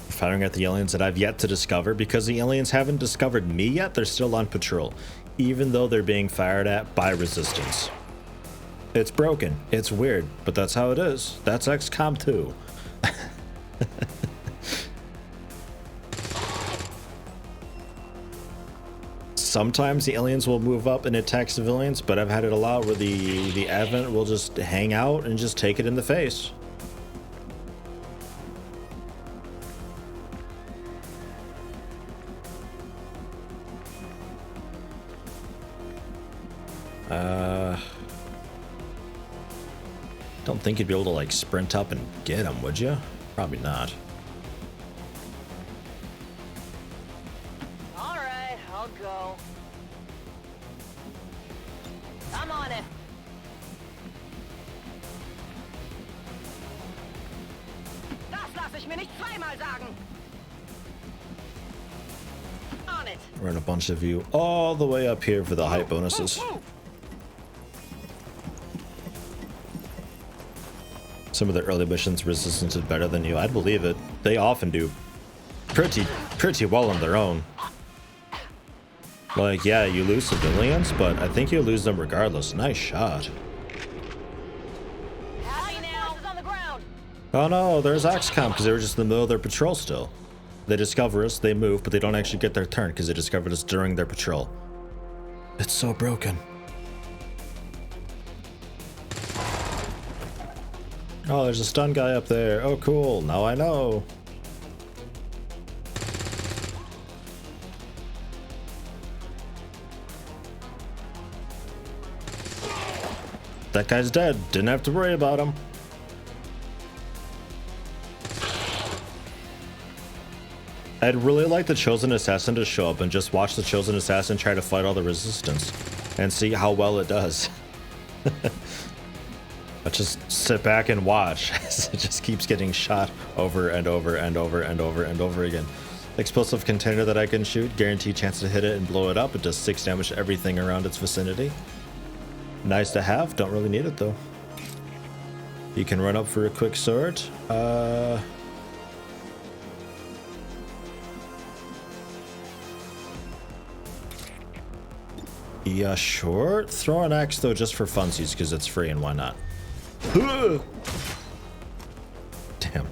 Firing at the aliens that I've yet to discover, because the aliens haven't discovered me yet. They're still on patrol, even though they're being fired at by resistance. It's broken. It's weird, but that's how it is. That's XCOM 2. Sometimes the aliens will move up and attack civilians, but I've had it a lot where the Advent will just hang out and just take it in the face. Don't think you'd be able to like sprint up and get him, would you? Probably not. All right, I'll go. I'm on it. Das lasse ich mir nicht zweimal sagen. On it. Run a bunch of you all the way up here for the height bonuses. Some of the early missions resistance is better than you. I'd believe it. They often do pretty well on their own. Like, yeah, you lose civilians, but I think you lose them regardless. Nice shot. Oh no, there's XCOM because they were just in the middle of their patrol still. They discover us, they move, but they don't actually get their turn because they discovered us during their patrol. It's so broken. Oh, there's a stun guy up there. Oh, cool. Now I know. That guy's dead. Didn't have to worry about him. I'd really like the Chosen Assassin to show up and just watch the Chosen Assassin try to fight all the resistance and see how well it does. But just sit back and watch as it just keeps getting shot over and over and over and over and over again. Explosive container that I can shoot, guaranteed chance to hit it and blow it up. It does 6 damage to everything around its vicinity. Nice to have, don't really need it though. You can run up for a quick sword. Yeah, sure. Throw an axe though just for funsies because it's free and why not? Damn.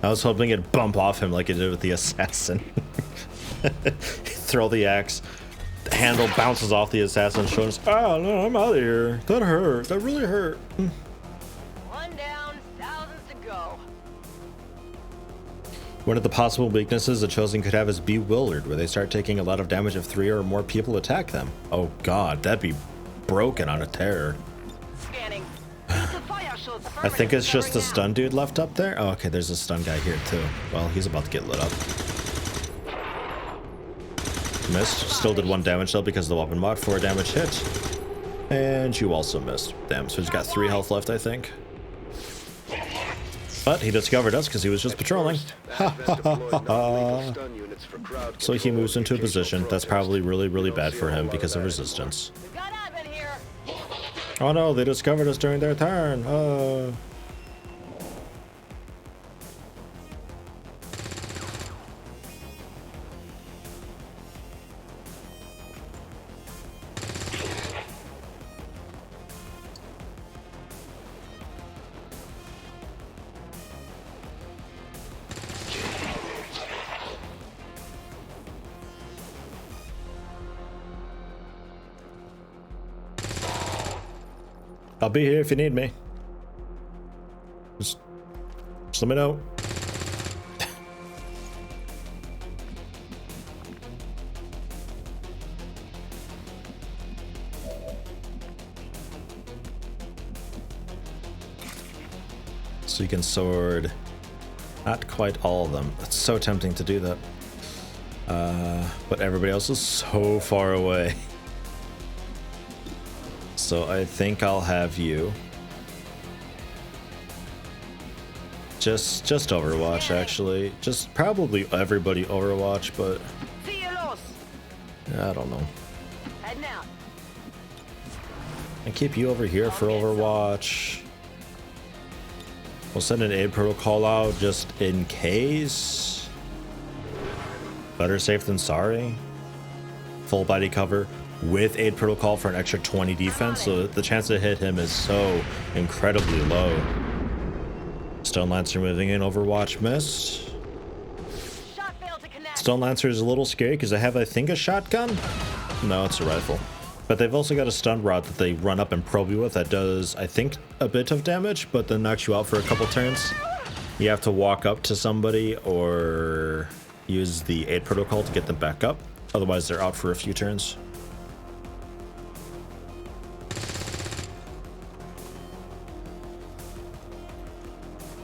I was hoping it'd bump off him like it did with the assassin. Throw the axe. The handle bounces off the assassin's shoulders. Oh no, I'm out of here. That hurt. That really hurt. One down, thousands to go. One of the possible weaknesses the Chosen could have is Bewildered, where they start taking a lot of damage if 3 or more people attack them. Oh god, that'd be broken on a terror. Scanning. I think it's just the stun dude left up there. Oh, okay, there's a stun guy here too. Well, he's about to get lit up. Missed. Still did 1 damage though because of the weapon mod. 4 damage hit. And you also missed. Damn, so he's got 3 health left, I think. But he discovered us because he was just patrolling. So he moves into a position that's probably really bad for him because of resistance. Oh no, they discovered us during their turn. I'll be here if you need me. Just let me know. So you can sword not quite all of them. It's so tempting to do that. But everybody else is so far away. So I think I'll have you just Overwatch actually. Just probably everybody Overwatch, but I don't know. I keep you over here for Overwatch. We'll send an aid protocol out just in case. Better safe than sorry. Full body cover with aid protocol for an extra 20 defense, so the chance to hit him is so incredibly low. Stone Lancer moving in, Overwatch missed. Stone Lancer is a little scary because I have, I think, a shotgun? No, it's a rifle. But they've also got a stun rod that they run up and probe you with that does, I think, a bit of damage, but then knocks you out for a couple turns. You have to walk up to somebody or use the aid protocol to get them back up. Otherwise, they're out for a few turns.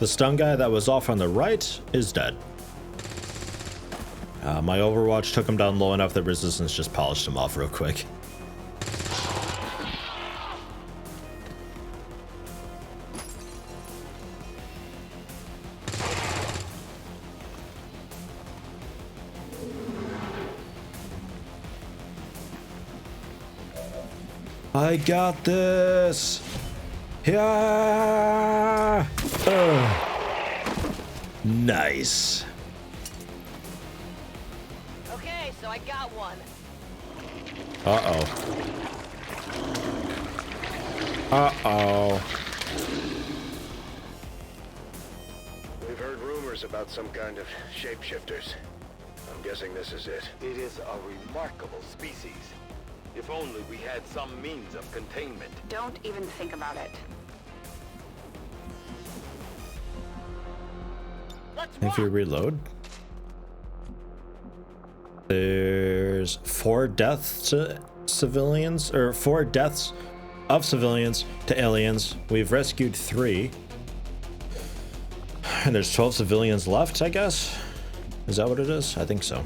The stun guy that was off on the right is dead. My Overwatch took him down low enough that Resistance just polished him off real quick. I got this! Yeah! Nice. Okay, so I got one. Uh-oh. Uh-oh. We've heard rumors about some kind of shapeshifters. I'm guessing this is it. It is a remarkable species. If only we had some means of containment. Don't even think about it. If you reload, there's 4 deaths to civilians, or 4 deaths of civilians to aliens. We've rescued 3. And there's 12 civilians left, I guess? Is that what it is? I think so.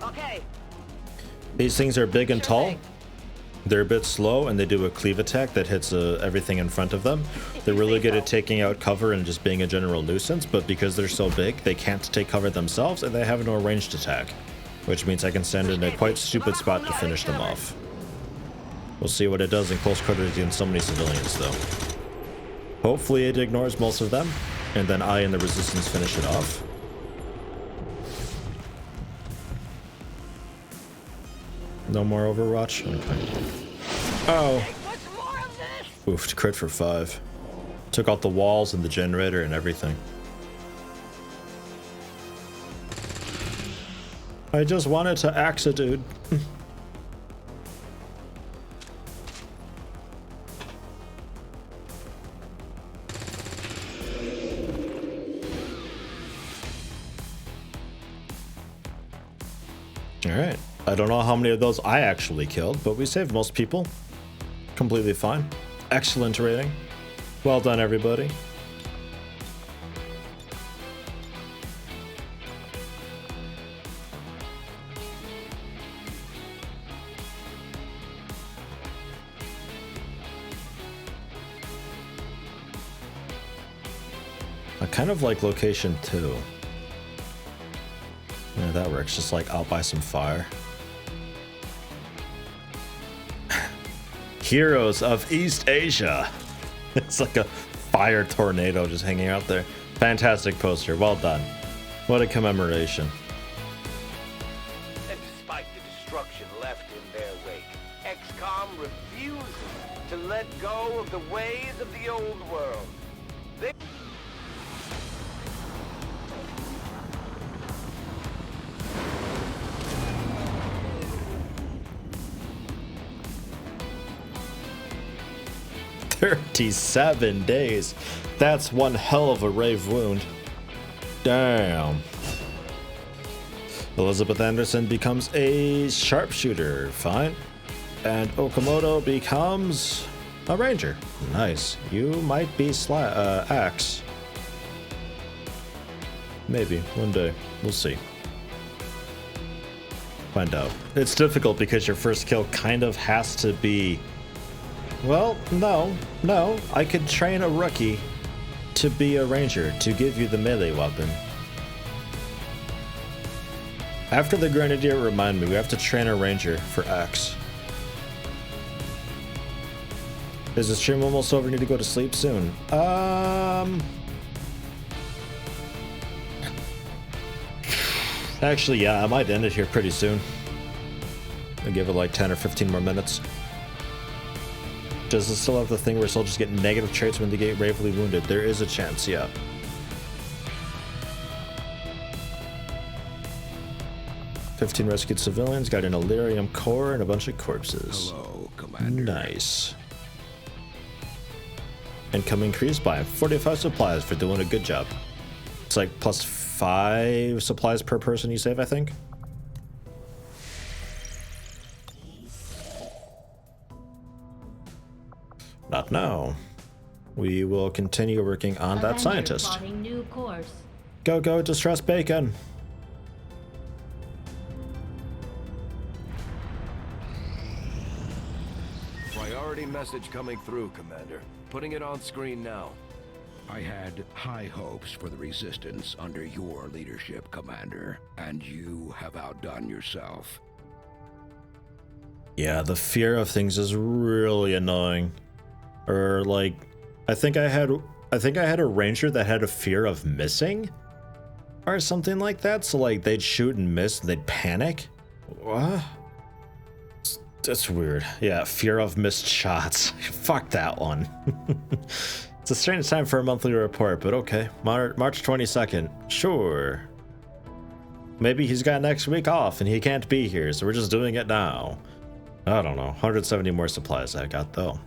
Okay. These things are big and tall. They're a bit slow, and they do a cleave attack that hits everything in front of them. They're really good at taking out cover and just being a general nuisance, but because they're so big, they can't take cover themselves, and they have no ranged attack, which means I can stand in a quite stupid spot to finish them off. We'll see what it does in close quarters against so many civilians, though. Hopefully it ignores most of them, and then I and the Resistance finish it off. No more Overwatch? Okay. Oh. Oofed, crit for 5. Took out the walls and the generator and everything. I just wanted to axe a dude. Alright. I don't know how many of those I actually killed, but we saved most people. Completely fine. Excellent rating. Well done, everybody. I kind of like location 2. Yeah, that works. Just like out by some fire. Heroes of East Asia. It's like a fire tornado just hanging out there. Fantastic poster. Well done. What a commemoration. And despite the destruction left in their wake, XCOM refuses to let go of the ways of the old world. They 37 days. That's one hell of a rave wound. Damn. Elizabeth Anderson becomes a sharpshooter. Fine. And Okamoto becomes a ranger. Nice. You might be Axe. Maybe. One day. We'll see. Find out. It's difficult because your first kill kind of has to be... Well, no. I could train a rookie to be a ranger, to give you the melee weapon. After the Grenadier, remind me, we have to train a ranger for X. Is the stream almost over? Need to go to sleep soon. Actually, yeah, I might end it here pretty soon. I'll give it like 10 or 15 more minutes. Does it still have the thing where soldiers get negative traits when they get gravely wounded? There is a chance, yeah. "15 rescued civilians, got an Illyrium core and a bunch of corpses." Hello, Commander. Nice. Income increased by 45 supplies for doing a good job. It's like plus 5 supplies per person you save, I think. Not now. We will continue working on that scientist. Plotting new course. Go, go, distress bacon. Priority message coming through, Commander. Putting it on screen now. I had high hopes for the Resistance under your leadership, Commander, and you have outdone yourself. Yeah, the fear of things is really annoying. Or like, I think I had a ranger that had a fear of missing, or something like that. So like they'd shoot and miss, and they'd panic. What? That's weird. Yeah, fear of missed shots. Fuck that one. It's a strange time for a monthly report, but okay. March 22nd. Sure. Maybe he's got next week off and he can't be here, so we're just doing it now. I don't know. 170 more supplies I got, though.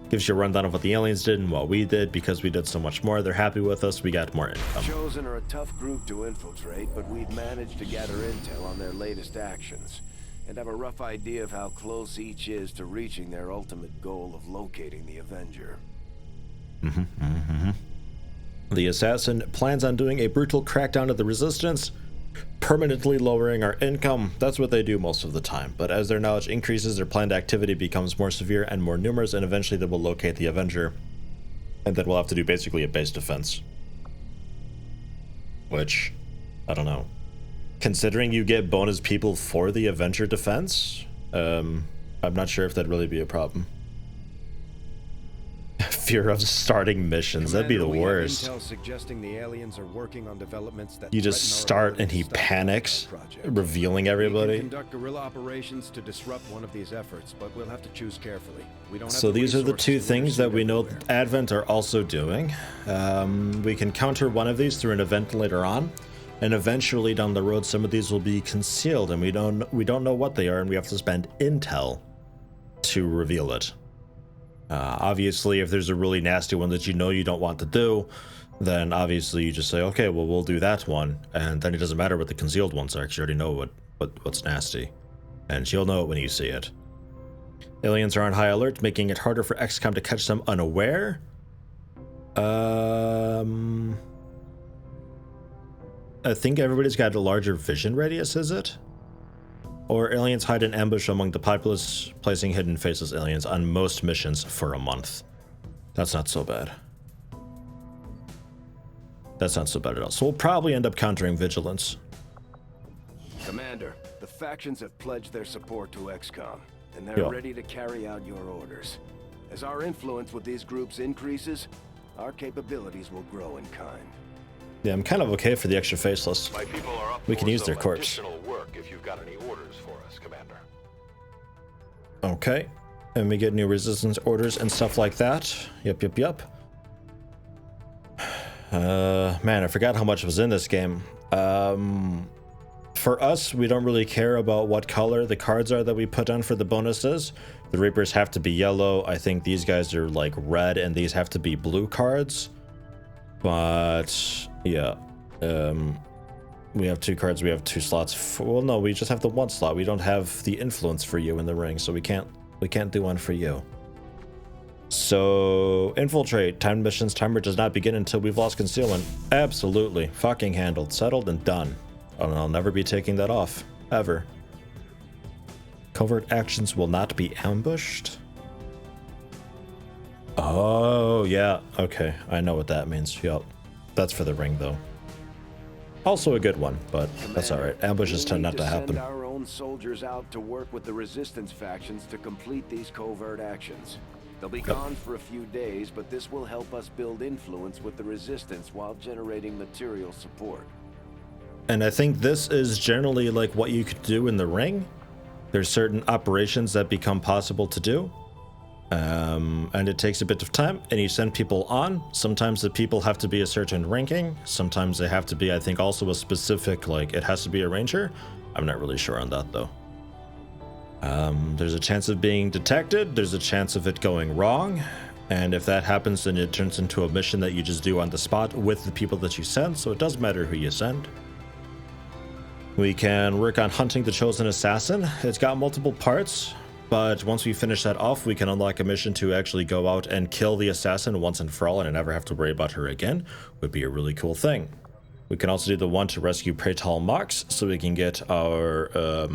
Gives you a rundown of what the aliens did and what we did. Because we did so much more, they're happy with us. We got more income. Chosen are a tough group to infiltrate, but we've managed to gather intel on their latest actions and have a rough idea of how close each is to reaching their ultimate goal of locating the Avenger. The assassin plans on doing a brutal crackdown of the Resistance, permanently lowering our income. That's what they do most of the time. But as their knowledge increases, their planned activity becomes more severe and more numerous, and eventually they will locate the Avenger. And then we'll have to do basically a base defense. Which, I don't know. Considering you get bonus people for the Avenger defense, I'm not sure if that'd really be a problem. Fear of starting missions. That'd be the worst. Intel suggesting the aliens are working on developments that you just start and he panics, revealing everybody. We can conduct guerrilla operations to disrupt one of these efforts, but we'll have to choose carefully. We don't have So these are the two things that we know Advent are also doing. We can counter one of these through an event later on, and eventually down the road some of these will be concealed, and we don't know what they are, and we have to spend intel to reveal it. Obviously, if there's a really nasty one that you know you don't want to do, then obviously you just say, okay, well, we'll do that one, and then it doesn't matter what the concealed ones are, because you already know what's nasty, and you'll know it when you see it. Aliens are on high alert, making it harder for XCOM to catch them unaware. I think everybody's got a larger vision radius, is it? Or aliens hide in ambush among the populace, placing hidden faceless aliens on most missions for a month. That's not so bad. That's not so bad at all. So we'll probably end up countering vigilance. Commander, the factions have pledged their support to XCOM, and they're ready to carry out your orders. As our influence with these groups increases, our capabilities will grow in kind. Yeah, I'm kind of okay for the extra faceless. My people are up We can for use their some corpse. additional work if you've got any orders for us, Commander. Okay. And we get new resistance orders and stuff like that. Yep. Man, I forgot how much was in this game. For us, we don't really care about what color the cards are that we put on for the bonuses. The Reapers have to be yellow. I think these guys are like red, and these have to be blue cards. But yeah, we have 2 cards. We have 2 slots. Well, no, we just have the 1 slot. We don't have the influence for you in the ring, so we can't do one for you. So infiltrate. Timed missions timer does not begin until we've lost concealment. Absolutely, fucking handled, settled, and done. And I'll never be taking that off ever. Covert actions will not be ambushed. Oh, yeah. Okay, I know what that means. Yup. That's for the ring, though. Also a good one, but that's alright. Ambushes tend not to happen. Send our own soldiers out to work with the Resistance factions to complete these covert actions. They'll be gone for a few days, but this will help us build influence with the Resistance while generating material support. And I think this is generally like what you could do in the ring. There's certain operations that become possible to do. And it takes a bit of time, and you send people on. Sometimes the people have to be a certain ranking. Sometimes they have to be, I think, also a specific, like, it has to be a ranger. I'm not really sure on that, though. There's a chance of being detected. There's a chance of it going wrong. And if that happens, then it turns into a mission that you just do on the spot with the people that you send, so it doesn't matter who you send. We can work on hunting the chosen assassin. It's got multiple parts. But once we finish that off, we can unlock a mission to actually go out and kill the assassin once and for all and never have to worry about her again. Would be a really cool thing. We can also do the one to rescue Praetal Mox so we can get our,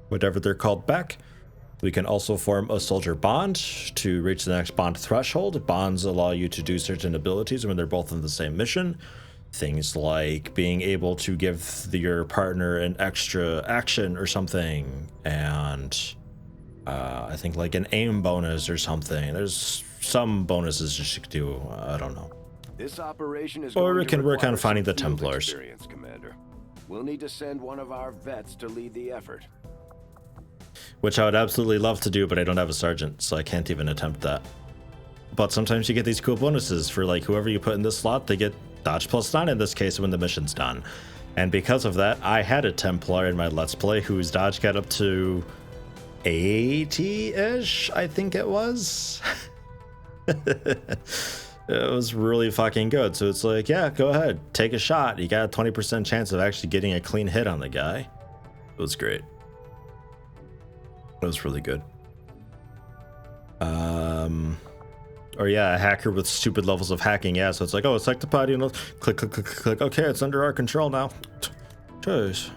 whatever they're called back. We can also form a soldier bond to reach the next bond threshold. Bonds allow you to do certain abilities when they're both in the same mission. Things like being able to give your partner an extra action or something, and I think like an aim bonus or something. There's some bonuses you should do. I don't know. This operation is or going we can work on require finding the some field Templars. experience, Commander. We'll need to send one of our vets to lead the effort. Which I would absolutely love to do, but I don't have a sergeant, so I can't even attempt that. But sometimes you get these cool bonuses for like whoever you put in this slot, they get dodge +9 in this case when the mission's done. And because of that, I had a Templar in my Let's Play whose dodge got up to 80-ish, I think it was. It was really fucking good. So it's like, yeah, go ahead, take a shot. You got a 20% chance of actually getting a clean hit on the guy. It was great. It was really good. Or yeah, a hacker with stupid levels of hacking. Yeah, so it's like, oh, it's like the party, and click, click, click, click. Okay, it's under our control now. Jeez.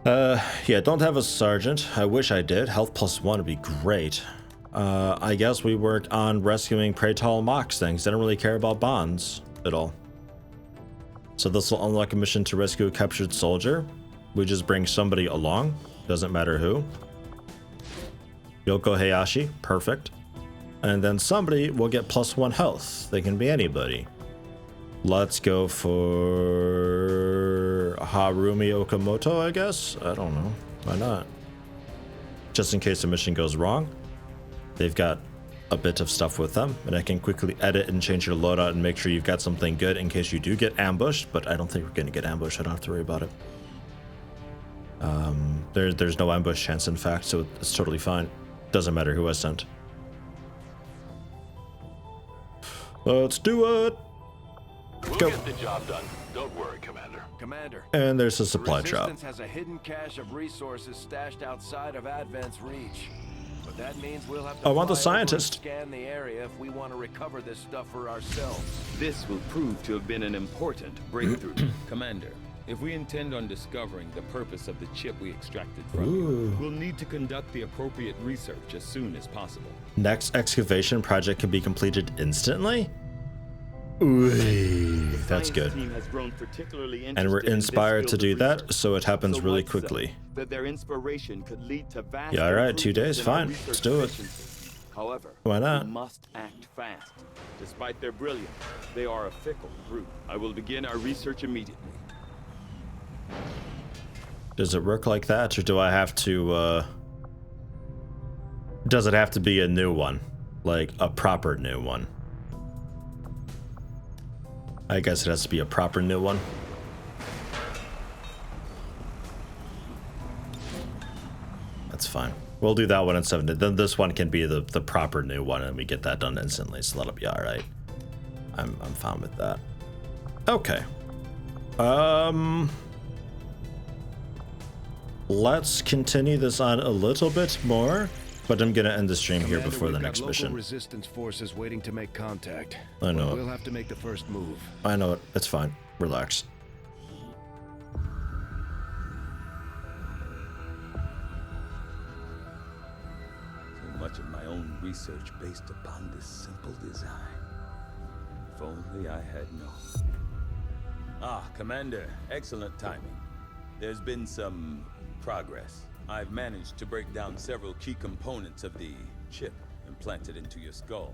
Yeah, don't have a sergeant. I wish I did. Health +1 would be great. I guess we work on rescuing Praetal Mox things. I don't really care about bonds at all. So this will unlock a mission to rescue a captured soldier. We just bring somebody along. Doesn't matter who. Yoko Hayashi, perfect. And then somebody will get +1 health. They can be anybody. Let's go for Harumi Okamoto, I guess? I don't know. Why not? Just in case the mission goes wrong. They've got a bit of stuff with them, and I can quickly edit and change your loadout and make sure you've got something good in case you do get ambushed, but I don't think we're going to get ambushed. I don't have to worry about it. There's no ambush chance, in fact, so it's totally fine. Doesn't matter who I sent. Let's do it! We'll get the job done. Don't worry, Commander. Commander. And there's a supply drop. The Resistance has a hidden cache of resources stashed outside of Advent's reach. But that means we'll have to I want the fly over and scientist. scan the area if we want to recover this stuff for ourselves. This will prove to have been an important breakthrough. Commander, if we intend on discovering the purpose of the chip we extracted from you, we'll need to conduct the appropriate research as soon as possible. Next excavation project can be completed instantly? Ooh, that's good. And we're inspired to do that, so it happens really quickly. That their inspiration could lead to vast Yeah, alright, 2 days, fine. Let's do it. However, why not? we must act fast. Despite their brilliance, they are a fickle group. I will begin our research immediately. Does it work like that, or do I have to, does it have to be a new one? Like, a proper new one? I guess it has to be a proper new one. That's fine. We'll do that one in 7 days. Then this one can be the proper new one, and we get that done instantly, so that'll be alright. I'm fine with that. Okay. Let's continue this on a little bit more, but I'm gonna end the stream here before the next mission. Resistance forces waiting to make contact. I know. We'll have to make the first move. I know it. It's fine. Relax. So much of my own research based upon this simple design. If only I had known. Ah, Commander, excellent timing. There's been some progress. I've managed to break down several key components of the chip implanted into your skull.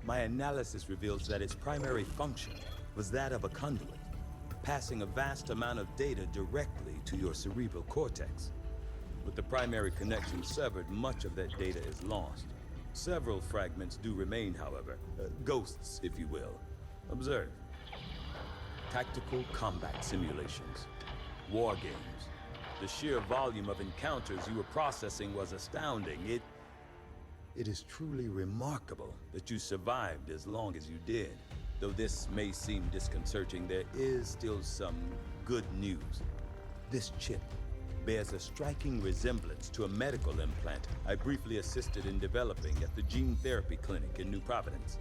My analysis reveals that its primary function was that of a conduit, passing a vast amount of data directly to your cerebral cortex. With the primary connection severed, much of that data is lost. Several fragments do remain, however, ghosts, if you will. Observe. Tactical combat simulations, war games. The sheer volume of encounters you were processing was astounding. It is truly remarkable that you survived as long as you did. Though this may seem disconcerting, there is still some good news. This chip bears a striking resemblance to a medical implant I briefly assisted in developing at the gene therapy clinic in New Providence.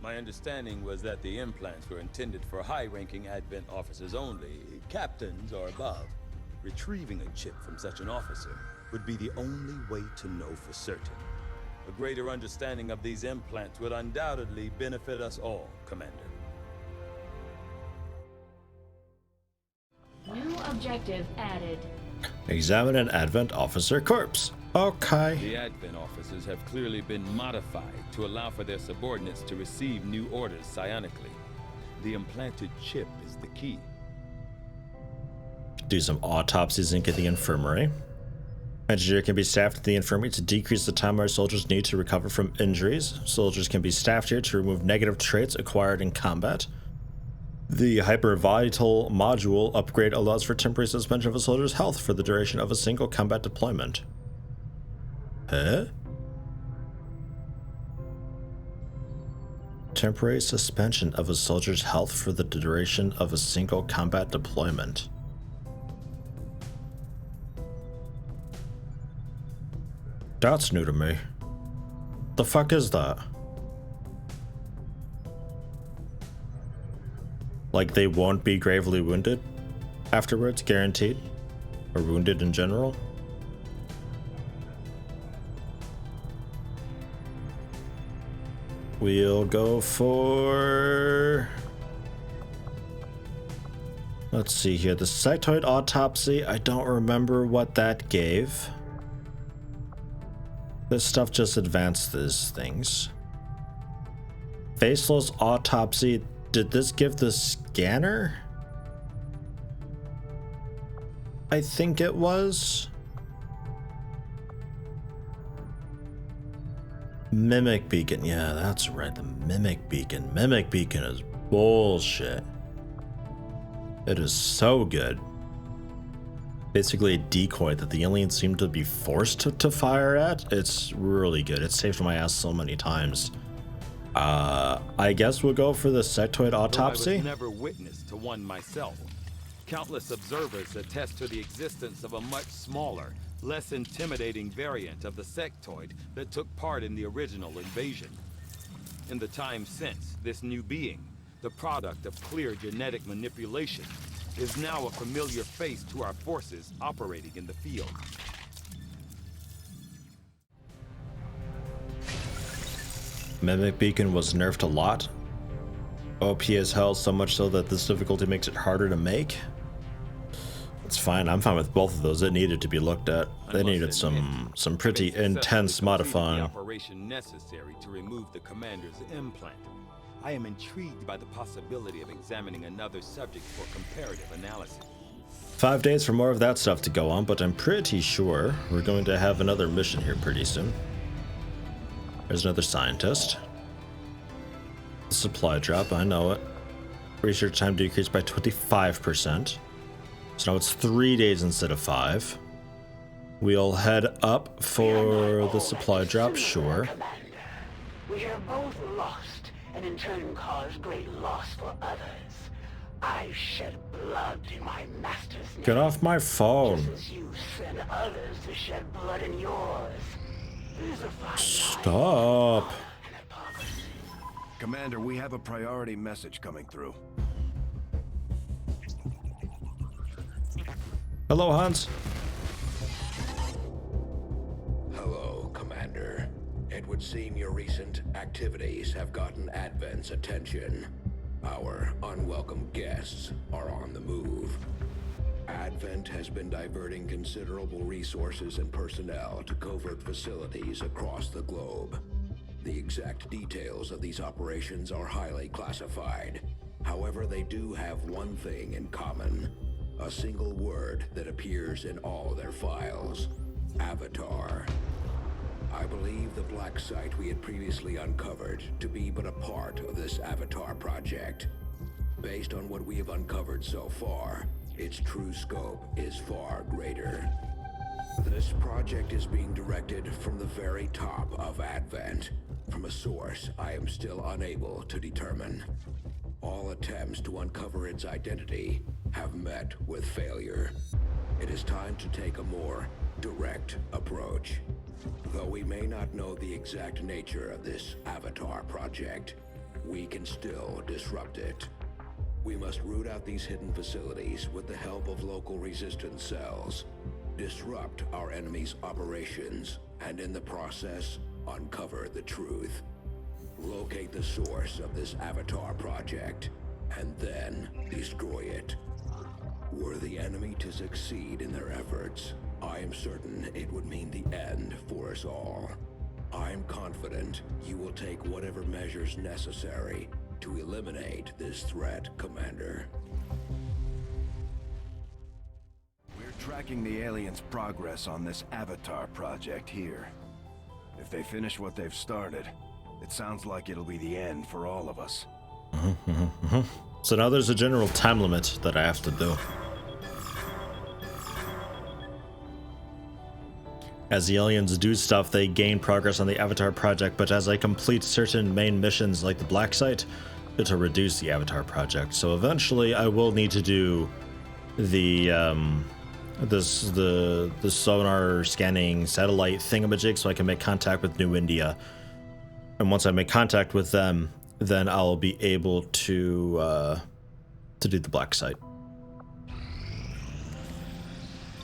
My understanding was that the implants were intended for high-ranking Advent officers only, captains or above. Retrieving a chip from such an officer would be the only way to know for certain. A greater understanding of these implants would undoubtedly benefit us all, Commander. New objective added. Examine an Advent officer corpse. Okay. The Advent officers have clearly been modified to allow for their subordinates to receive new orders psionically. The implanted chip is the key. Do some autopsies and get the infirmary. Engineer can be staffed at the infirmary to decrease the time our soldiers need to recover from injuries. Soldiers can be staffed here to remove negative traits acquired in combat. The hypervital module upgrade allows for temporary suspension of a soldier's health for the duration of a single combat deployment. Huh? Temporary suspension of a soldier's health for the duration of a single combat deployment. That's new to me. The fuck is that? Like they won't be gravely wounded afterwards, guaranteed? Or wounded in general? We'll go for... Let's see here. The sectoid autopsy, I don't remember what that gave. This stuff just advances things. Faceless autopsy, did this give the scanner? I think it was. Mimic beacon, yeah, that's right, the mimic beacon. Mimic beacon is bullshit. It is so good. Basically a decoy that the aliens seem to be forced to fire at. It's really good. It saved my ass so many times. I guess we'll go for the sectoid autopsy. I was never witness to one myself. Countless observers attest to the existence of a much smaller, less intimidating variant of the sectoid that took part in the original invasion. In the time since, this new being, the product of clear genetic manipulation, is now a familiar face to our forces operating in the field. Mimic beacon was nerfed a lot. OP as hell, so much so that this difficulty makes it harder to make. It's fine, I'm fine with both of those. It needed to be looked at. They needed some pretty intense modifying. The operation necessary to remove the commander's implant. I am intrigued by the possibility of examining another subject for comparative analysis. 5 days for more of that stuff to go on, but I'm pretty sure we're going to have another mission here pretty soon. There's another scientist. The supply drop, I know it. Research time decreased by 25%. So now it's 3 days instead of 5. We'll head up for the supply drop, sure. We have both lost, and in turn caused great loss for others. I shed blood in my master's name. Get off my phone. Just as you send others to shed blood in yours. There's a fine Stop. Commander, we have a priority message coming through. Hello, Hans. Hello, Commander. It would seem your recent activities have gotten Advent's attention. Our unwelcome guests are on the move. Advent has been diverting considerable resources and personnel to covert facilities across the globe. The exact details of these operations are highly classified. However, they do have one thing in common. A single word that appears in all their files. Avatar. I believe the black site we had previously uncovered to be but a part of this Avatar project. Based on what we have uncovered so far, its true scope is far greater. This project is being directed from the very top of Advent, from a source I am still unable to determine. All attempts to uncover its identity have met with failure. It is time to take a more direct approach. Though we may not know the exact nature of this Avatar project, we can still disrupt it. We must root out these hidden facilities with the help of local resistance cells, disrupt our enemy's operations, and in the process, uncover the truth. Locate the source of this Avatar project, and then destroy it. Were the enemy to succeed in their efforts, I am certain it would mean the end for us all. I'm confident you will take whatever measures necessary to eliminate this threat, Commander. We're tracking the aliens' progress on this Avatar project here. If they finish what they've started, it sounds like it'll be the end for all of us. So now there's a general time limit that I have to do. As the aliens do stuff, they gain progress on the Avatar project, but as I complete certain main missions like the Black Site, it'll reduce the Avatar project. So eventually I will need to do the the sonar scanning satellite thingamajig so I can make contact with New India. And once I make contact with them, then I'll be able to do the Black Site.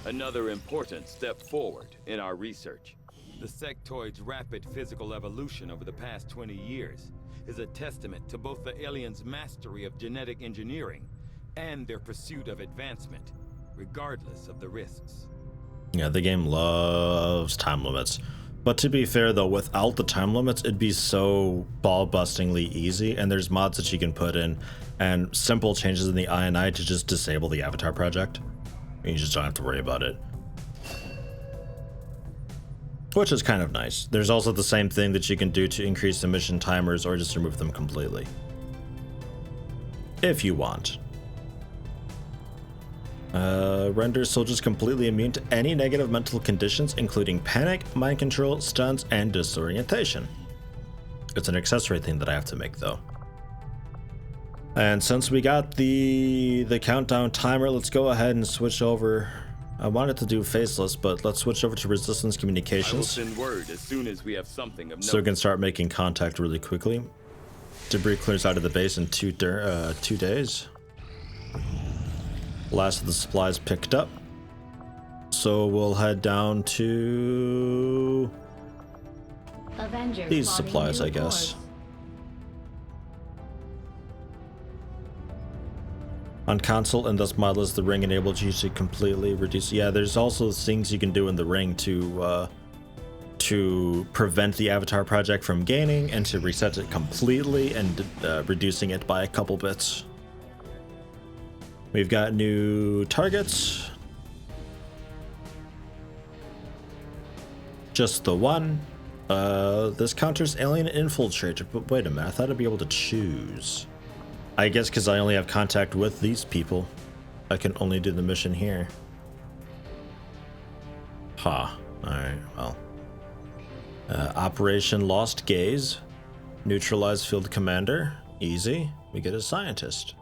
Another important step forward in our research. The sectoid's rapid physical evolution over the past 20 years is a testament to both the aliens' mastery of genetic engineering and their pursuit of advancement, regardless of the risks. Yeah, the game loves time limits. But to be fair though, without the time limits, it'd be so ball-bustingly easy, and there's mods that you can put in, and simple changes in the INI to just disable the Avatar project. You just don't have to worry about it. Which is kind of nice. There's also the same thing that you can do to increase the mission timers or just remove them completely, if you want. Renders soldiers completely immune to any negative mental conditions, including panic, mind control, stuns, and disorientation. It's an accessory thing that I have to make though. And since we got the countdown timer, let's go ahead and switch over. I wanted to do faceless, but let's switch over to resistance communications. I will send word as soon as we have something of note. So we can start making contact really quickly. Debris clears out of the base in 2 days. Last of the supplies picked up. So we'll head down to Avengers these supplies, I guess. On console and thus modelless, the ring enables you to completely reduce. Yeah, there's also things you can do in the ring to prevent the Avatar project from gaining and to reset it completely and reducing it by a couple bits. We've got new targets. Just the one. This counters alien infiltrator, but wait a minute, I thought I'd be able to choose. I guess because I only have contact with these people, I can only do the mission here. Huh. Alright, well. Operation Lost Gaze. Neutralize field commander. Easy. We get a scientist.